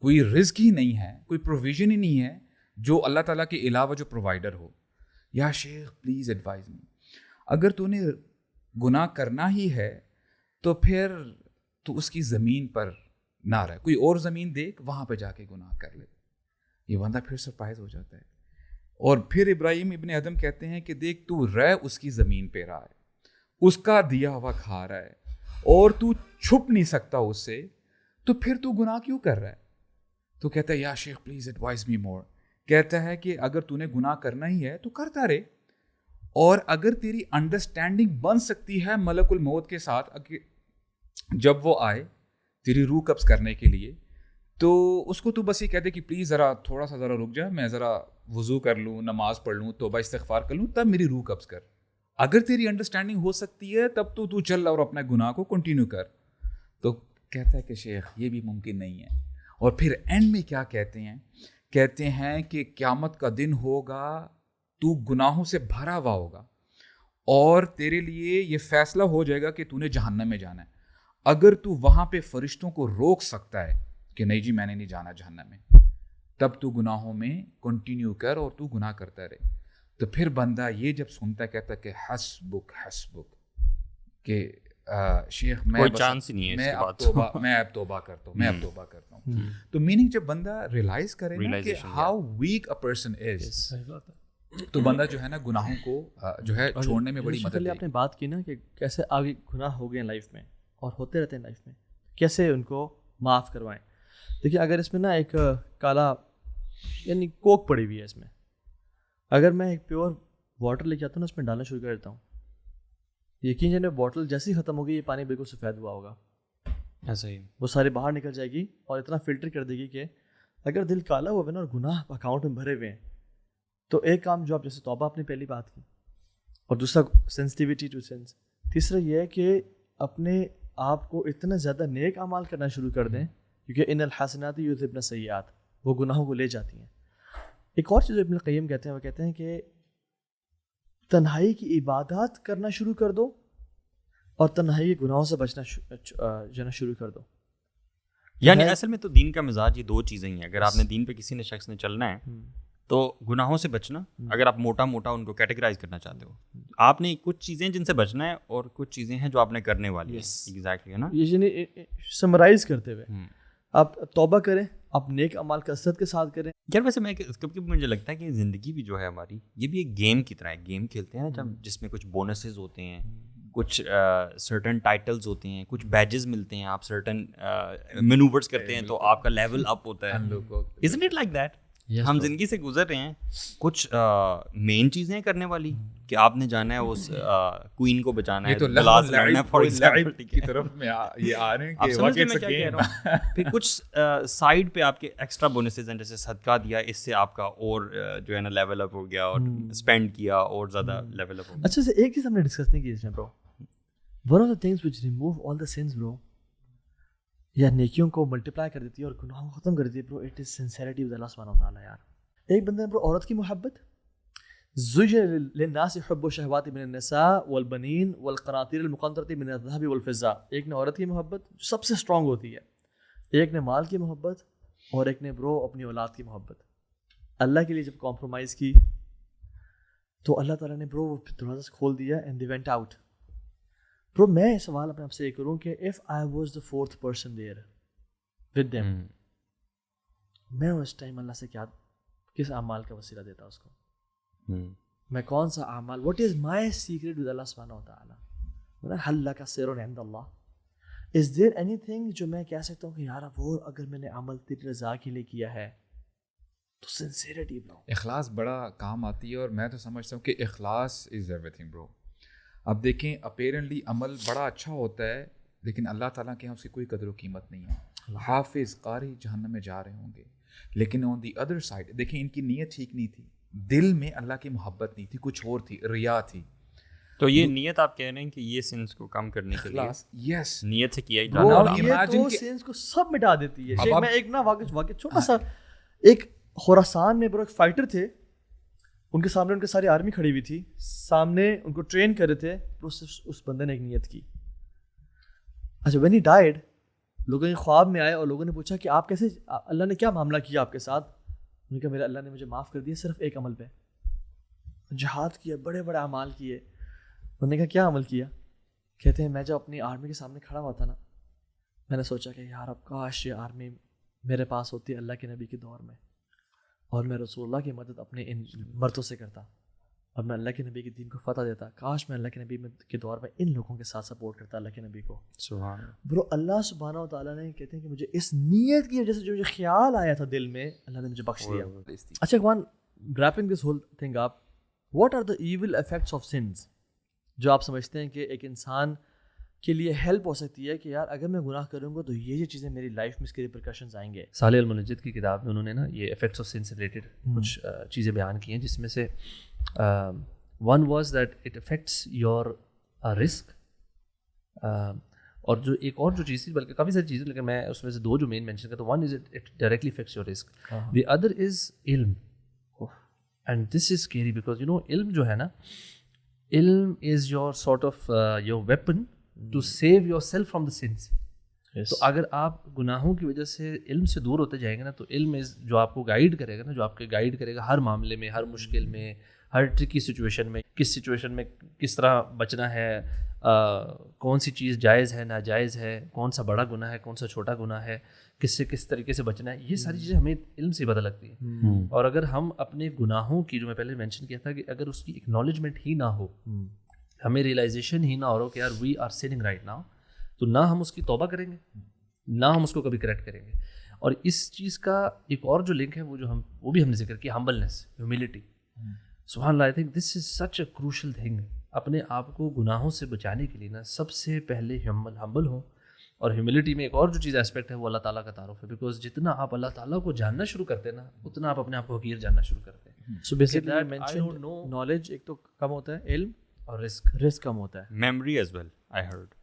کوئی رزق ہی نہیں ہے, کوئی پروویژن ہی نہیں ہے جو اللہ تعالیٰ کے علاوہ جو پرووائڈر ہو. یا شیخ پلیز ایڈوائز می, اگر تو نے گناہ کرنا ہی ہے تو پھر تو اس کی زمین پر نہ رہ, کوئی اور زمین دیکھ وہاں پہ جا کے گناہ کر لے. یہ بندہ پھر سرپرائز ہو جاتا ہے, اور پھر ابراہیم ابن ادم کہتے ہیں کہ دیکھ تو رہ اس کی زمین پہ رہا ہے, اس کا دیا ہوا کھا رہا ہے, اور تو چھپ نہیں سکتا اس سے, تو پھر تو گناہ کیوں کر رہا ہے؟ تو کہتا ہے یا شیخ پلیز ایڈوائز می مور. کہتا ہے کہ اگر تو نے گناہ کرنا ہی ہے تو کرتا رہے, اور اگر تیری انڈرسٹینڈنگ بن سکتی ہے ملک الموت کے ساتھ, جب وہ آئے تیری روح قبض کرنے کے لیے, تو اس کو تو بس یہ کہتے کہ پلیز ذرا تھوڑا سا ذرا رک جا, میں ذرا وضو کر لوں, نماز پڑھ لوں, توبہ استغفار کر لوں, تب میری روح قبض کر. اگر تیری انڈرسٹینڈنگ ہو سکتی ہے تب تو چل اور اپنا گناہ کو کنٹینیو کر. تو کہتا ہے کہ شیخ یہ بھی ممکن نہیں ہے. اور پھر اینڈ میں کیا کہتے ہیں کہ قیامت کا دن ہوگا, تو گناہوں سے بھرا ہوا ہوگا اور تیرے لیے یہ فیصلہ ہو جائے گا کہ تو نے جہنم میں جانا ہے. اگر تو وہاں پہ فرشتوں کو روک سکتا ہے کہ نہیں جی میں نے نہیں جانا جہنم میں, تب تو گناہوں میں کنٹینیو کر اور تو گناہ کرتا رہے. تو پھر بندہ یہ جب سنتا کہ حسبک کہ شیخ میں کوئی چانس ہی نہیں ہے میں اب توبہ کرتا ہوں. تو میننگ جب بندہ ریلائز کرے نا کہ how weak a person is, تو بندہ جو ہے نا گناہوں کو جو ہے چھوڑنے میں بڑی مدد. آپ نے بات کی نا کہ کیسے آگے گناہ ہو گئے لائف میں اور ہوتے رہتے ہیں لائف میں, کیسے ان کو معاف کروائیں. دیکھیے اگر اس میں نا ایک کالا یعنی کوک پڑی ہوئی ہے اس میں, اگر میں ایک پیور واٹر لے کے آتا ہوں نا اس میں ڈالنا شروع کر دیتا ہوں, یقین جانے بوٹل جیسی ختم ہوگی یہ پانی بالکل سفید ہوا ہوگا, ایسا ہی وہ سارے باہر نکل جائے گی اور اتنا فلٹر کر دے گی کہ اگر دل کالا ہوا ہے نا اور گناہ اکاؤنٹ میں بھرے ہوئے ہیں تو ایک کام جو آپ جیسے توبہ اپنی پہلی بات کی, اور دوسرا سینسٹیوٹی ٹو سینس, تیسرا یہ ہے کہ اپنے آپ کو اتنا زیادہ نیک اعمال کرنا شروع کر دیں کیونکہ ان الحسنات یذھبن السیئات, وہ گناہوں کو لے جاتی ہیں. ایک اور چیز ابن القیم کہتے ہیں, وہ کہتے ہیں کہ تنہائی کی عبادات کرنا شروع کر دو اور تنہائی کے گناہوں سے بچنا جانا شروع کر دو. یعنی اصل میں تو دین کا مزاج یہ دو چیزیں ہی ہیں. اگر آپ نے دین پہ کسی نے شخص نے چلنا ہے تو گناہوں سے بچنا, اگر آپ موٹا ان کو کیٹیگرائز کرنا چاہتے ہو, آپ نے کچھ چیزیں جن سے بچنا ہے اور کچھ چیزیں ہیں جو آپ نے کرنے والی ہیں. ایگزیکٹلی ہے نا, یعنی سمرائز کرتے ہوئے آپ توبہ کریں, آپ نیک اعمال کثرت کے ساتھ کریں. یار ویسے میں کبھی مجھے لگتا ہے کہ زندگی بھی جو ہے ہماری یہ بھی ایک گیم کی طرح ہے. گیم کھیلتے ہیں نا جب, جس میں کچھ بونسز ہوتے ہیں, کچھ سرٹن ٹائٹلز ہوتے ہیں, کچھ بیجز ملتے ہیں, آپ سرٹن مینوورز کرتے ہیں تو آپ کا لیول اپ ہوتا ہے. Isn't it like that? ہم زندگی سے گزر رہے ہیں, کچھ مین چیزیں کرنے والی کہ آپ نے جانا ہے اس کوئین کو بچانا ہے, گلاس لڑنا ہے فار ایگزامپل کی طرف میں یہ آ رہے ہیں کہ واقعی میں کیا کہہ رہا ہوں. پھر کچھ سائڈ پہ آپ کے ایکسٹرا بونسز ہیں, جیسے صدقہ دیا, اس سے آپ کا اور جو ہے نا لیول اپ ہو گیا, اور اسپینڈ کیا اور زیادہ لیول اپ ہو گیا. اچھا سے ایک چیز ہم نے ڈسکس نہیں کی اس میں برو, one of the things which remove all the since برو, یا نیکیوں کو ملٹیپلائی کر دیتی ہے اور گناہوں کو ختم کر دیتی ہے برو, اٹ از سنسیریٹی ود اللہ سبحانہ و تعالیٰ. یار ایک بندے نے برو عورت کی محبت, زُجِّنَ لِلنَّاسِ حُبُّ الشَّهَوَاتِ مِنَ النِّسَاءِ وَالْبَنِينَ وَالْقَنَاطِيرِ الْمُقَنطَرَةِ مِنَ الذَّهَبِ وَالْفِضَّةِ. ایک نے عورت کی محبت جو سب سے اسٹرانگ ہوتی ہے, ایک نے مال کی محبت, اور ایک نے برو اپنی اولاد کی محبت. اللہ کے لیے جب کمپرومائز کی تو اللہ تعالیٰ نے برو وہ دروازہ کھول دیا اینڈ دے وینٹ آؤٹ. برو میں سوال اپنے آپ سے یہ کروں کہ if I was the fourth person there with them, میں اس ٹائم اللہ سے کیا کس اعمال کا وسیلہ دیتا اس کو, میں کون سا اعمال, what is my secret with اللہ سبحانہ و تعالیٰ, حل لک سر عند اللہ, از دیر اینی تھنگ جو میں کہہ سکتا ہوں کہ یار وہ اگر میں نے عمل تیری رضا کے لیے کیا ہے تو سنسیریٹی برو, اخلاص بڑا کام آتی ہے. اور میں تو سمجھتا ہوں کہ اخلاص از ایوری تھنگ برو. اب دیکھیں اپیرنٹلی عمل بڑا اچھا ہوتا ہے لیکن اللہ تعالیٰ کے یہاں اس کی کوئی قدر و قیمت نہیں ہے. حافظ قاری جہنم میں جا رہے ہوں گے, لیکن آن دی ادر سائڈ دیکھیں ان کی نیت ٹھیک نہیں تھی, دل میں اللہ کی محبت نہیں تھی, کچھ اور تھی, ریا تھی. تو یہ نیت آپ کہہ رہے ہیں کہ یہ سینس کو کم کرنے کے لیے یس نیت سے کیا یہ سینس کو سب مٹا دیتی ہے. میں ایک نا واقع چھوٹا سا, ایک خراسان میں برو ایک فائٹر تھے, ان کے سامنے ان کی ساری آرمی کھڑی ہوئی تھی, سامنے ان کو ٹرین کر رہے تھے, اس بندے نے ایک نیت کی. اچھا وین ہی ڈائیڈ, لوگوں کے خواب میں آئے اور لوگوں نے پوچھا کہ آپ کیسے, اللہ نے کیا معاملہ کیا آپ کے ساتھ؟ انہوں نے کہا میرا اللہ نے مجھے معاف کر دیا صرف ایک عمل پہ. جہاد کیا, بڑے بڑے اعمال کیے. انہوں نے کہا کیا عمل کیا؟ کہتے ہیں میں جب اپنی آرمی کے سامنے کھڑا ہوا تھا نا, میں نے سوچا کہ یار اب کاش یہ آرمی میرے پاس ہوتی اللہ کے نبی کے دور میں, اور میں رسول اللہ کی مدد اپنے ان مردوں سے کرتا, اور میں اللہ کے نبی کے دین کو فتح دیتا. کاش میں اللہ کے نبی کے دور میں ان لوگوں کے ساتھ سپورٹ کرتا اللہ کے نبی کو. سبحان برو اللہ سبحانہ و تعالیٰ نے کہتے ہیں کہ مجھے اس نیت کی وجہ سے جو مجھے خیال آیا تھا دل میں, اللہ نے مجھے بخش دیا. اچھا اخوان, wrapping this whole thing up, what are the evil effects of sins, جو آپ سمجھتے ہیں کہ ایک انسان کے لیے ہیلپ ہو سکتی ہے کہ یار اگر میں گناہ کروں گا تو یہ چیزیں میری لائف میں اس کے ریپرکشنز آئیں گے. صالح المنجد کی کتاب میں انہوں نے نا یہ افیکٹس آف سن سے ریلیٹڈ کچھ چیزیں بیان کی ہیں, جس میں سے one was that it affects your risk, اور جو ایک اور جو چیز تھی, بلکہ کافی ساری چیزیں, لیکن میں اس میں سے دو جو مین مینشن کرتا ہوں. One is it directly affects your رسک, دی ادر از علم. And this is scary because you know علم جو ہے نا, علم is your sort of your weapon to save yourself from the sins. تو اگر آپ گناہوں کی وجہ سے علم سے دور ہوتے جائیں گے نا, تو علم جو آپ کو گائیڈ کرے گا نا, جو آپ کے گائیڈ کرے گا ہر معاملے میں, ہر مشکل میں, ہر ٹرکی سچویشن میں, کس سچویشن میں کس طرح بچنا ہے, کون سی چیز جائز ہے ناجائز ہے, کون سا بڑا گناہ ہے کون سا چھوٹا گناہ ہے, کس سے کس طریقے سے بچنا ہے, یہ ساری چیزیں ہمیں علم سے پتہ لگتی ہیں. اور اگر ہم اپنے گناہوں کی, جو میں پہلے مینشن کیا تھا, کہ اگر اس کی اکنالجمنٹ ہی نہ ہو, ہمیں ریئلائزیشن ہی نہ ہو کہ یار we are sinning right now, تو نہ ہم اس کی توبہ کریں گے, نہ ہم اس کو کبھی کریکٹ کریں گے. اور اس چیز کا ایک اور جو لنک ہے وہ بھی ہم نے ذکر کیا, ہمبلنس, ہیوملٹی. سبحان اللہ, I think this is such a crucial thing. اپنے آپ کو گناہوں سے بچانے کے لیے نا سب سے پہلے ہمبل ہوں. اور ہیوملٹی میں ایک اور جو چیز اسپیکٹ ہے وہ اللہ تعالیٰ کا تعارف ہے, بیکاز جتنا آپ اللہ تعالیٰ کو جاننا شروع کرتے ہیں نا, اتنا آپ اپنے آپ کو حقیر جاننا شروع کرتے ہیں. سو بیسیکلی مینشن نالج ایک تو کم ہوتا ہے, علم اور رسک کم ہوتا ہے, memory as well I heard,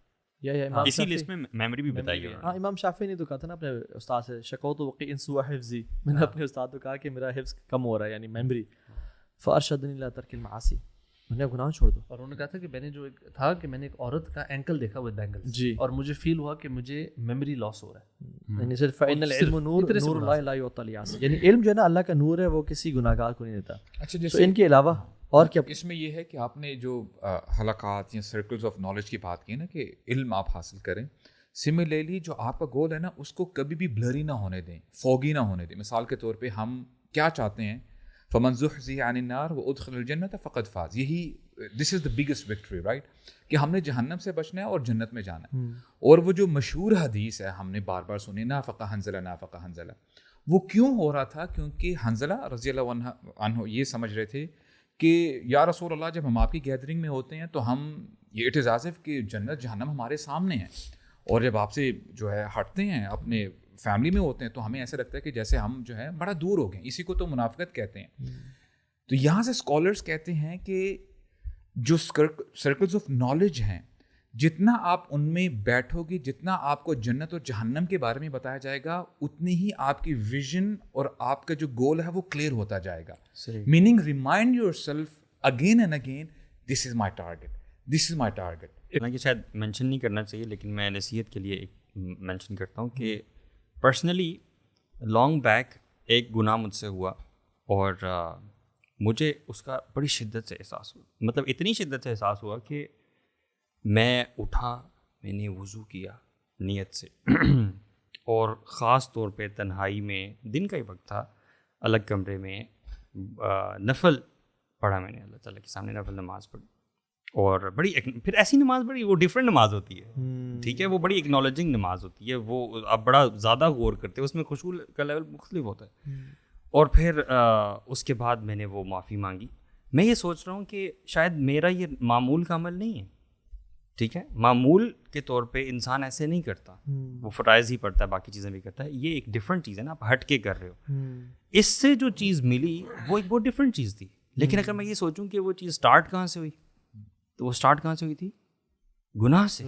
اسی لسٹ میں میموری بھی بتائی گئی. ہاں, امام شافعی نے تو کہا تھا نا اپنے استاد سے, شکوت وقی ان سوء حفظی, میں نے اپنے استاد کو کہا کہ میرا حفظ کم ہو رہا ہے, یعنی میموری. فارشدنی الی ترک المعاصی, میں نے گناہ چھوڑ دو. اور انہوں نے کہا تھا کہ میں نے جو ایک تھا کہ میں نے ایک عورت کا اینکل دیکھا ود بینگلز, جی, اور مجھے فیل ہوا کہ مجھے میموری لاس ہو رہا ہے. یعنی صرف فإن العلم نور اللہ لا یعطى لعاصی, یعنی علم جو ہے نا اللہ کا نور ہے, وہ کسی گناہگار کو نہیں دیتا. اچھا, تو جیسے ان کے علاوہ اور کیا اس میں یہ ہے کہ آپ نے جو حلقات یا سرکلز آف نالج کی بات کی نا, کہ علم آپ حاصل کریں, سملرلی جو آپ کا گول ہے نا, اس کو کبھی بھی بلری نہ ہونے دیں, فوگی نہ ہونے دیں. مثال کے طور پہ ہم کیا چاہتے ہیں, فمن زحزح عن النار وادخل الجنة فقد فاز, یہی دس از دا بگیسٹ وکٹری, رائٹ, کہ ہم نے جہنم سے بچنا ہے اور جنت میں جانا ہے. اور وہ جو مشہور حدیث ہے, ہم نے بار بار سنی, نافق حنظلہ نافق حنظلہ, وہ کیوں ہو رہا تھا؟ کیونکہ حنظلہ رضی اللہ عنہ یہ سمجھ رہے تھے کہ یا رسول اللہ, جب ہم آپ کی گیدرنگ میں ہوتے ہیں تو ہم یہ اٹ از ایز اف کہ جنت جہنم ہمارے سامنے ہے, اور جب آپ سے جو ہے ہٹتے ہیں, اپنے فیملی میں ہوتے ہیں, تو ہمیں ایسا لگتا ہے کہ جیسے ہم جو ہے بڑا دور ہو گئے. اسی کو تو منافقت کہتے ہیں. تو یہاں سے اسکالرس کہتے ہیں کہ جو سرکلز آف نالج ہیں, جتنا آپ ان میں بیٹھو گے, جتنا آپ کو جنت اور جہنم کے بارے میں بتایا جائے گا, اتنی ہی آپ کی ویژن اور آپ کا جو گول ہے وہ کلیئر ہوتا جائے گا. Meaning remind yourself again and again, this is my target, this is my target. حالانکہ شاید مینشن نہیں کرنا چاہیے, لیکن میں نصیحت کے لیے ایک مینشن کرتا ہوں کہ پرسنلی لانگ بیک ایک گناہ مجھ سے ہوا, اور مجھے اس کا بڑی شدت سے احساس ہوا. مطلب اتنی شدت سے احساس ہوا کہ میں اٹھا, میں نے وضو کیا نیت سے, اور خاص طور پہ تنہائی میں, دن کا ہی وقت تھا, الگ کمرے میں نفل پڑھا میں نے, اللہ تعالیٰ کے سامنے نفل نماز پڑھی. اور بڑی پھر ایسی نماز پڑھی, وہ ڈفرینٹ نماز ہوتی ہے, ٹھیک ہے, وہ بڑی اکنالجنگ نماز ہوتی ہے, وہ آپ بڑا زیادہ غور کرتے ہیں, اس میں خشوع کا لیول مختلف ہوتا ہے. اور پھر اس کے بعد میں نے وہ معافی مانگی. میں یہ سوچ رہا ہوں کہ شاید میرا یہ معمول کا عمل نہیں ہے, ٹھیک ہے, معمول کے طور پہ انسان ایسے نہیں کرتا, وہ فرائض ہی پڑھتا ہے, باقی چیزیں بھی کرتا ہے. یہ ایک ڈفرینٹ چیز ہے نا, آپ ہٹ کے کر رہے ہو. اس سے جو چیز ملی وہ ایک بہت ڈفرینٹ چیز تھی. لیکن اگر میں یہ سوچوں کہ وہ چیز اسٹارٹ کہاں سے ہوئی, تو وہ اسٹارٹ کہاں سے ہوئی تھی؟ گناہ سے.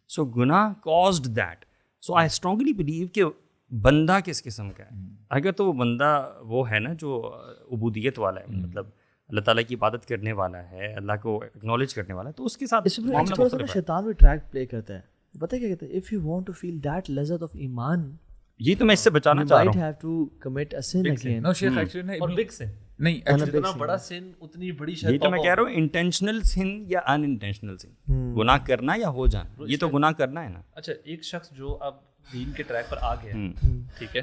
سو گناہ caused that. So I strongly blue کہ بندہ کس قسم کا ہے. اگر تو وہ بندہ وہ ہے نا جو عبودیت والا ہے, مطلب اللہ تعالیٰ کی عبادت کرنے والا ہے, اللہ کو اکنالج کرنے والا ہے, تو اس کے ساتھ شیطان بھی ٹریک پلے کرتا ہے. پتہ کیا کہتے ہیں, if you want to feel that لذت آف ایمان, یہ تو میں اس سے بچانا چاہ رہا ہوں. you might have to commit a sin again. No, Sheikh actually نہیں, اور بگ سن نہیں, جتنا بڑا سن اتنی بڑی شاید. یہ تو میں کہہ رہا ہوں انٹینشنل سن یا ان انٹینشنل سن, گناہ کرنا یا ہو جانا, یہ تو گناہ کرنا ہے نا. اچھا, ایک شخص جو اب دین کے ٹریک پر آ گیا, ٹھیک ہے,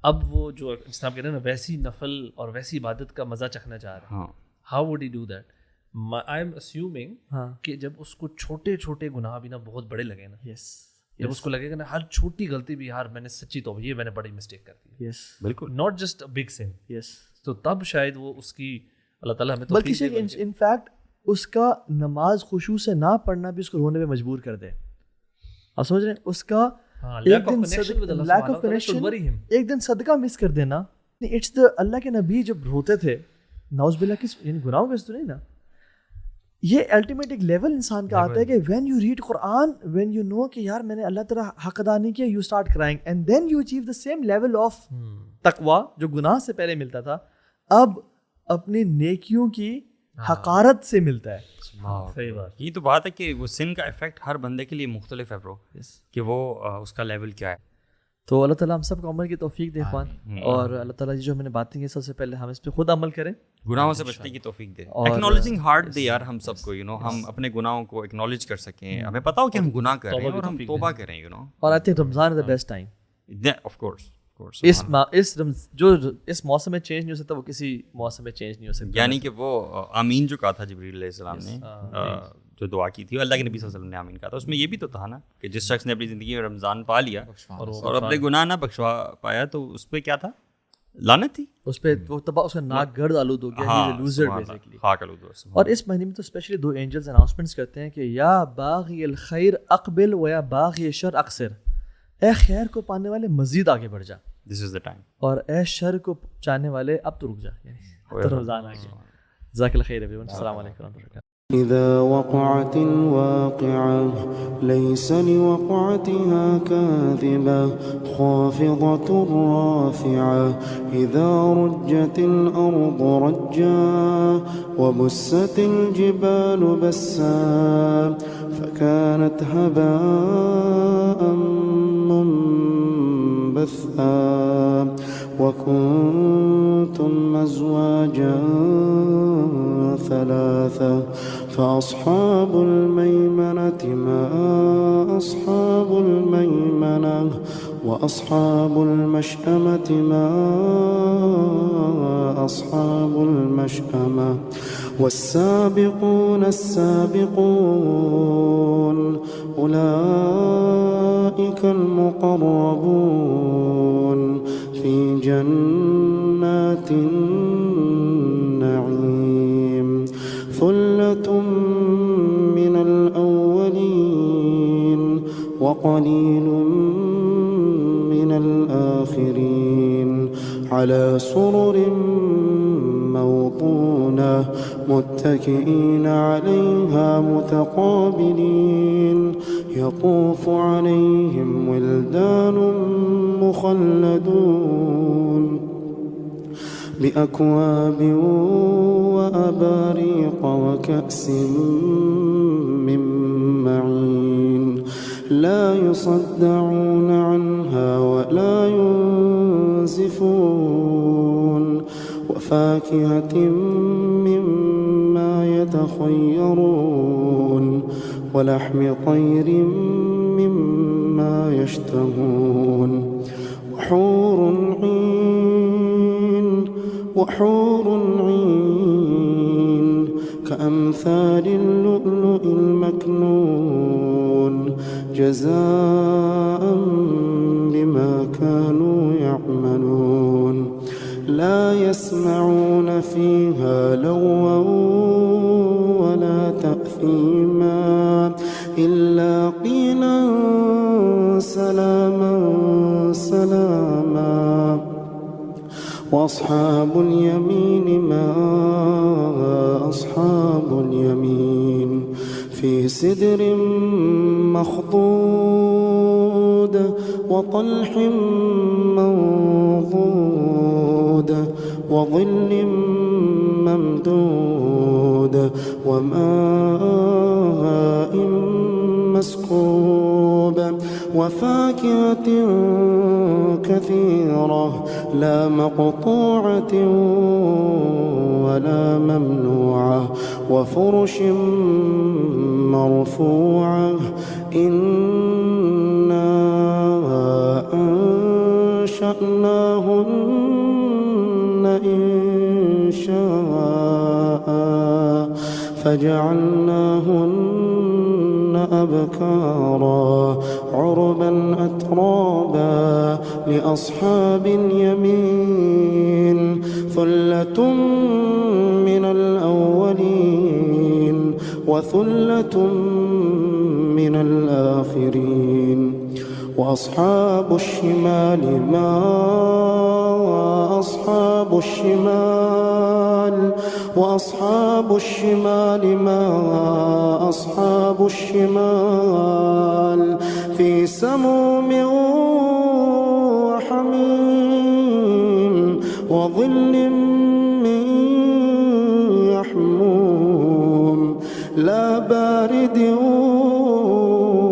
اب وہ جو جس آپ کہہ رہے ہیں نا ویسی نفل اور ویسی عبادت کا مزہ چکھنا چاہ رہا ہے, how would he do that? I am assuming کہ جب اس کو چھوٹے چھوٹے گناہ بھی نا بہت بڑے لگے نا, جب اس کو لگے گا نا ہر چھوٹی غلطی بھی, یار میں نے سچی توبہ, یہ میں نے بڑی مسٹیک کر دی, بالکل, ناٹ جسٹ بگ سن, تو تب شاید وہ اس کی اللہ تعالیٰ ہمیں بلکہ ان فیکٹ اس کا نماز خشوع سے نہ پڑھنا بھی اس کو رونے پہ مجبور کر دے. آپ سمجھ رہے ہیں؟ اس کا ایک دن لیک آف کنیکشن، ایک دن صدقہ مس کر دینا. اٹس دا اللہ کے نبی جب روتے تھے نعوذ باللہ کس یعنی گناہوں کا تو نہیں نا، یہ الٹیمیٹ ایک لیول انسان کا آتا ہے کہ when you read Quran, when you know کہ یار میں نے اللہ تعالیٰ حق ادا نہیں کیا، you start crying and then you achieve the same level of تقویٰ جو گناہ سے پہلے ملتا تھا، اب اپنی نیکیوں کی حقارت سے ملتا ہے. صحیح بات. یہ تو بات ہے کہ وہ سن کا افیکٹ ہر بندے کے لیے مختلف ہے برو، کہ وہ اس کا لیول کیا ہے. تو اللہ تعالیٰ ہم سب کو عمل کی توفیق دے اخوان، اور اللہ تعالیٰ جو میں نے باتیں کی سب سے پہلے ہم اس پہ خود عمل کریں، گناہوں سے بچنے کی توفیق دے. ایکنالوجنگ ہارٹ دے یار ہم سب کو، یو نو ہم اپنے گناہوں کو ایکنالوج کر سکیں، ہمیں پتہ ہو کہ ہم گناہ کر رہے ہیں اور ہم توبہ کریں، یو نو. اور I think Ramadan is the best time. Of course اس موسم میں چینج نہیں ہو سکتا وہ کسی موسم میں چینج نہیں ہو سکتا. یعنی کہ وہ آمین جو کہا تھا جبریل علیہ السلام نے، جو دعا کی تھی اللہ کے نبی صلی اللہ علیہ وسلم نے آمین کہا تھا، اس میں یہ بھی تو تھا نا کہ جس شخص نے اپنی زندگی میں رمضان پا لیا اور اپنے گناہ نہ بخشوا پایا تو اس پہ کیا تھا؟ لعنت تھی اس پہ. وہ تباہ اس کا ناک گرد آلود ہو گیا، لوزر بیسیکلی. اور اس مہینے میں تو اسپیشلی 2 اینجلز اناؤنسمنٹس کرتے ہیں کہ یا باغی الخیر اقبل و یا باغی الشر اقصر. اے خیر کو پانے والے مزید آگے بڑھ جا، دس از دا ٹائم. اور اے شر کو چاہنے والے اب تو رک جا، یعنی تو رمضان آ گیا. جزاک اللہ خیر ایوری ون. السلام علیکم ورحمۃ اللہ. إذا وقعت الواقعة ليس لوقعتها كاذبة خافضة رافعة إذا رجت الأرض رجا وبست الجبال بسا فكانت هباء منبثا وكنتم أزواجا ثلاثة فأصحاب الميمنة ما أصحاب الميمنة وأصحاب المشأمة ما أصحاب المشأمة والسابقون السابقون أولئك المقربون في جنات النعيم ثلة من الأولين وقليل من الآخرين على سرر موضونة متكئين عليها متقابلين يطوف عليهم ولدان مخلدون بأكواب وأباريق وكأس من معين لا يصدعون عنها ولا ينزفون وفاكهة مما يتخيرون ولحم طير مما يشتهون وحور عين كأمثال اللؤلؤ المكنون جزاء بما كانوا يعملون لا يسمعون فيها لغوا ولا تأثيما إلا قيلا سلاما سلاما وأصحاب اليمين ما أصحاب اليمين في سدر مخضود وطلح منضود وظل ممدود وماء مسكوب وفاكهة كثيرة لا مقطوعة ولا ممنوعة وفرش مرفوعة إنا أنشأناهن إنشاء فجعلناهن أبكارا عربا أترابا لأصحاب اليمين ثلة من الأولين وثلة من الآخرين وأصحاب الشمال ما أصحاب الشمال وأصحاب الشمال ما أصحاب الشمال في سموم وحميم وظل من يحموم لا بارد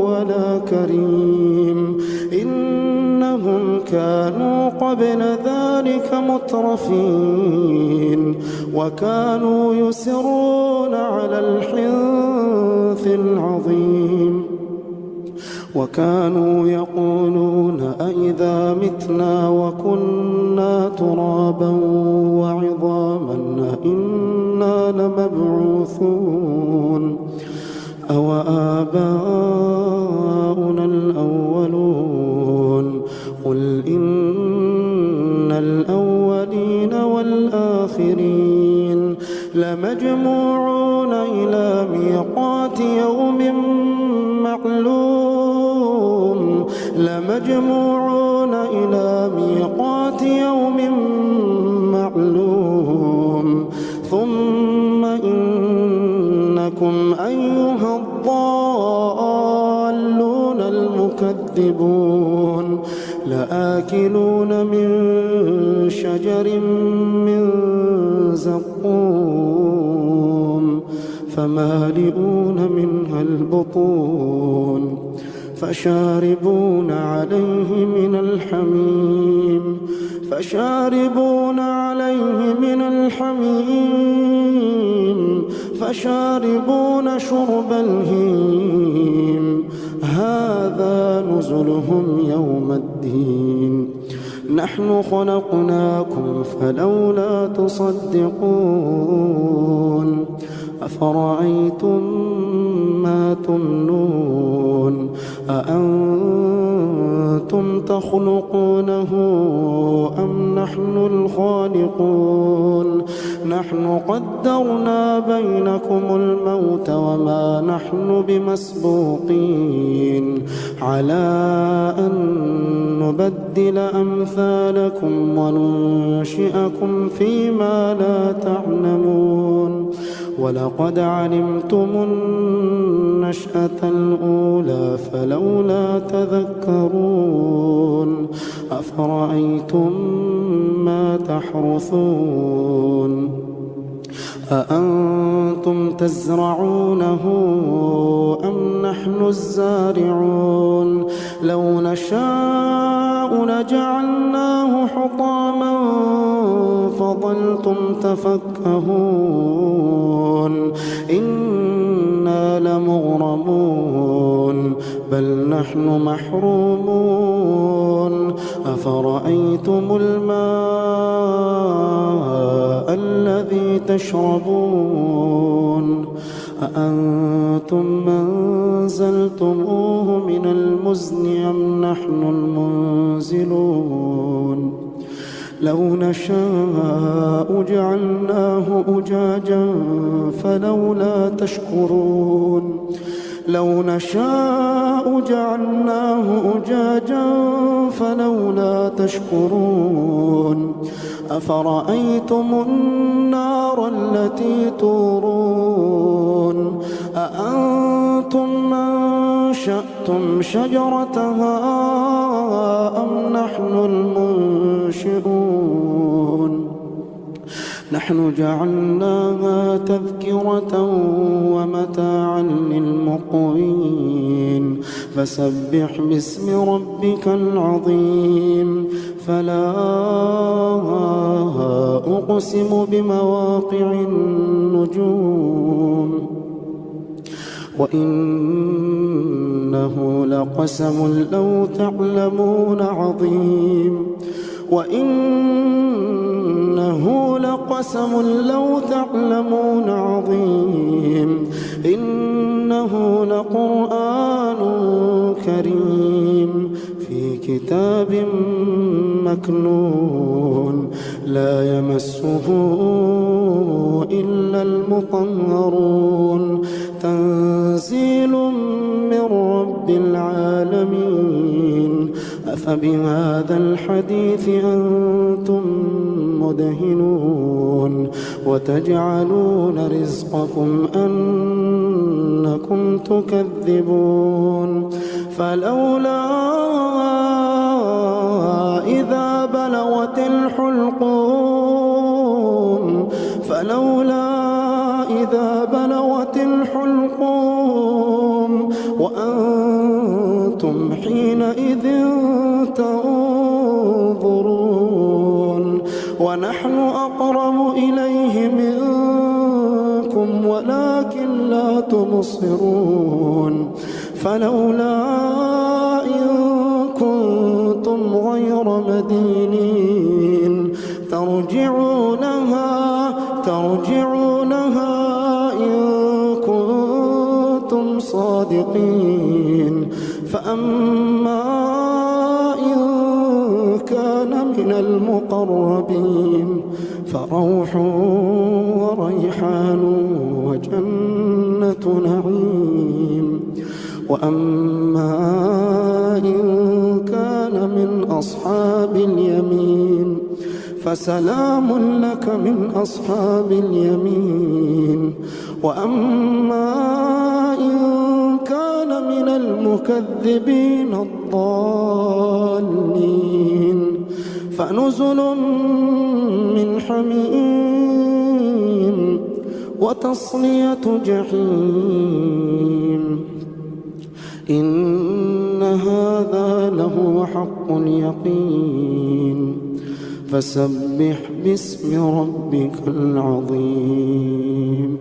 ولا كريم إنهم كانوا قبل ذلك مترفين وكانوا يصرون على الحنث العظيم وكانوا يقولون أئذا متنا وكنا ترابا وعظاما أئنا لمبعوثون أو آباؤنا الأولون قل إن الأولين والآخرين لمجموعون إلى ميقات يوم معلوم لمجموعون إلى ميقات يوم معلوم ثم إنكم أيها الضالون المكذبون لآكلون من شجر من زقوم فمالئون منها البطون فشاربون عليه من الحميم فشاربون شرب الهيم هذا نزلهم يوم الدين نحن خلقناكم فلولا تصدقون أفرأيتم ما تمنون أأنتم تخلقونه أم نحن الخالقون نحن قدرنا بينكم الموت وما نحن بمسبوقين على أن نبدل أمثالكم وننشئكم فيما لا تعلمون ولقد علمتم النشأة الأولى فلولا تذكرون أفرأيتم ما تحرثون أأنتم تزرعونه أم نحن الزارعون لو نشاء لجعلناه حطاما فظلتم تفكهون إنا لمغرمون بل نحن محرومون أفرأيتم الماء الذي تشربون أأنتم أنزلتموه من المزن أم نحن المنزلون لو نشاء جعلناه أجاجا فلولا تشكرون لو نشاء جعلناه أجاجا فلولا تشكرون أفرأيتم النار التي تورون أأنتم أنشأتم شجرتها أم نحن المنشئون نحن جعلناها تذكرة ومتاعا للمقوين فسبح باسم ربك العظيم فلا أقسم بمواقع النجوم وإنه لقسم لو تعلمون عظيم وإنه لقسم لو تعلمون عظيم إنه لقرآن كريم في كتاب مكنون لا يمسه إلا المطهرون الدين أفبهذا الحديث أنتم مدهنون وتجعلون رزقكم أنكم تكذبون فلولا إذا بلغت الحلقوم وأنتم حينئذ تنظرون ونحن أقرب إليه منكم ولكن لا تبصرون فلولا إن كنتم غير مدينين ترجعونها إن كنتم صادقين فأما إن كان من المقربين فروح وريحان وجنة نعيم وأما إن كان من أصحاب اليمين فسلام لك من أصحاب اليمين وأما إن كان من المكذبين الضالين فنزل من حميم وتصلية جحيم إن هذا لهو حق اليقين فسبح باسم ربك العظيم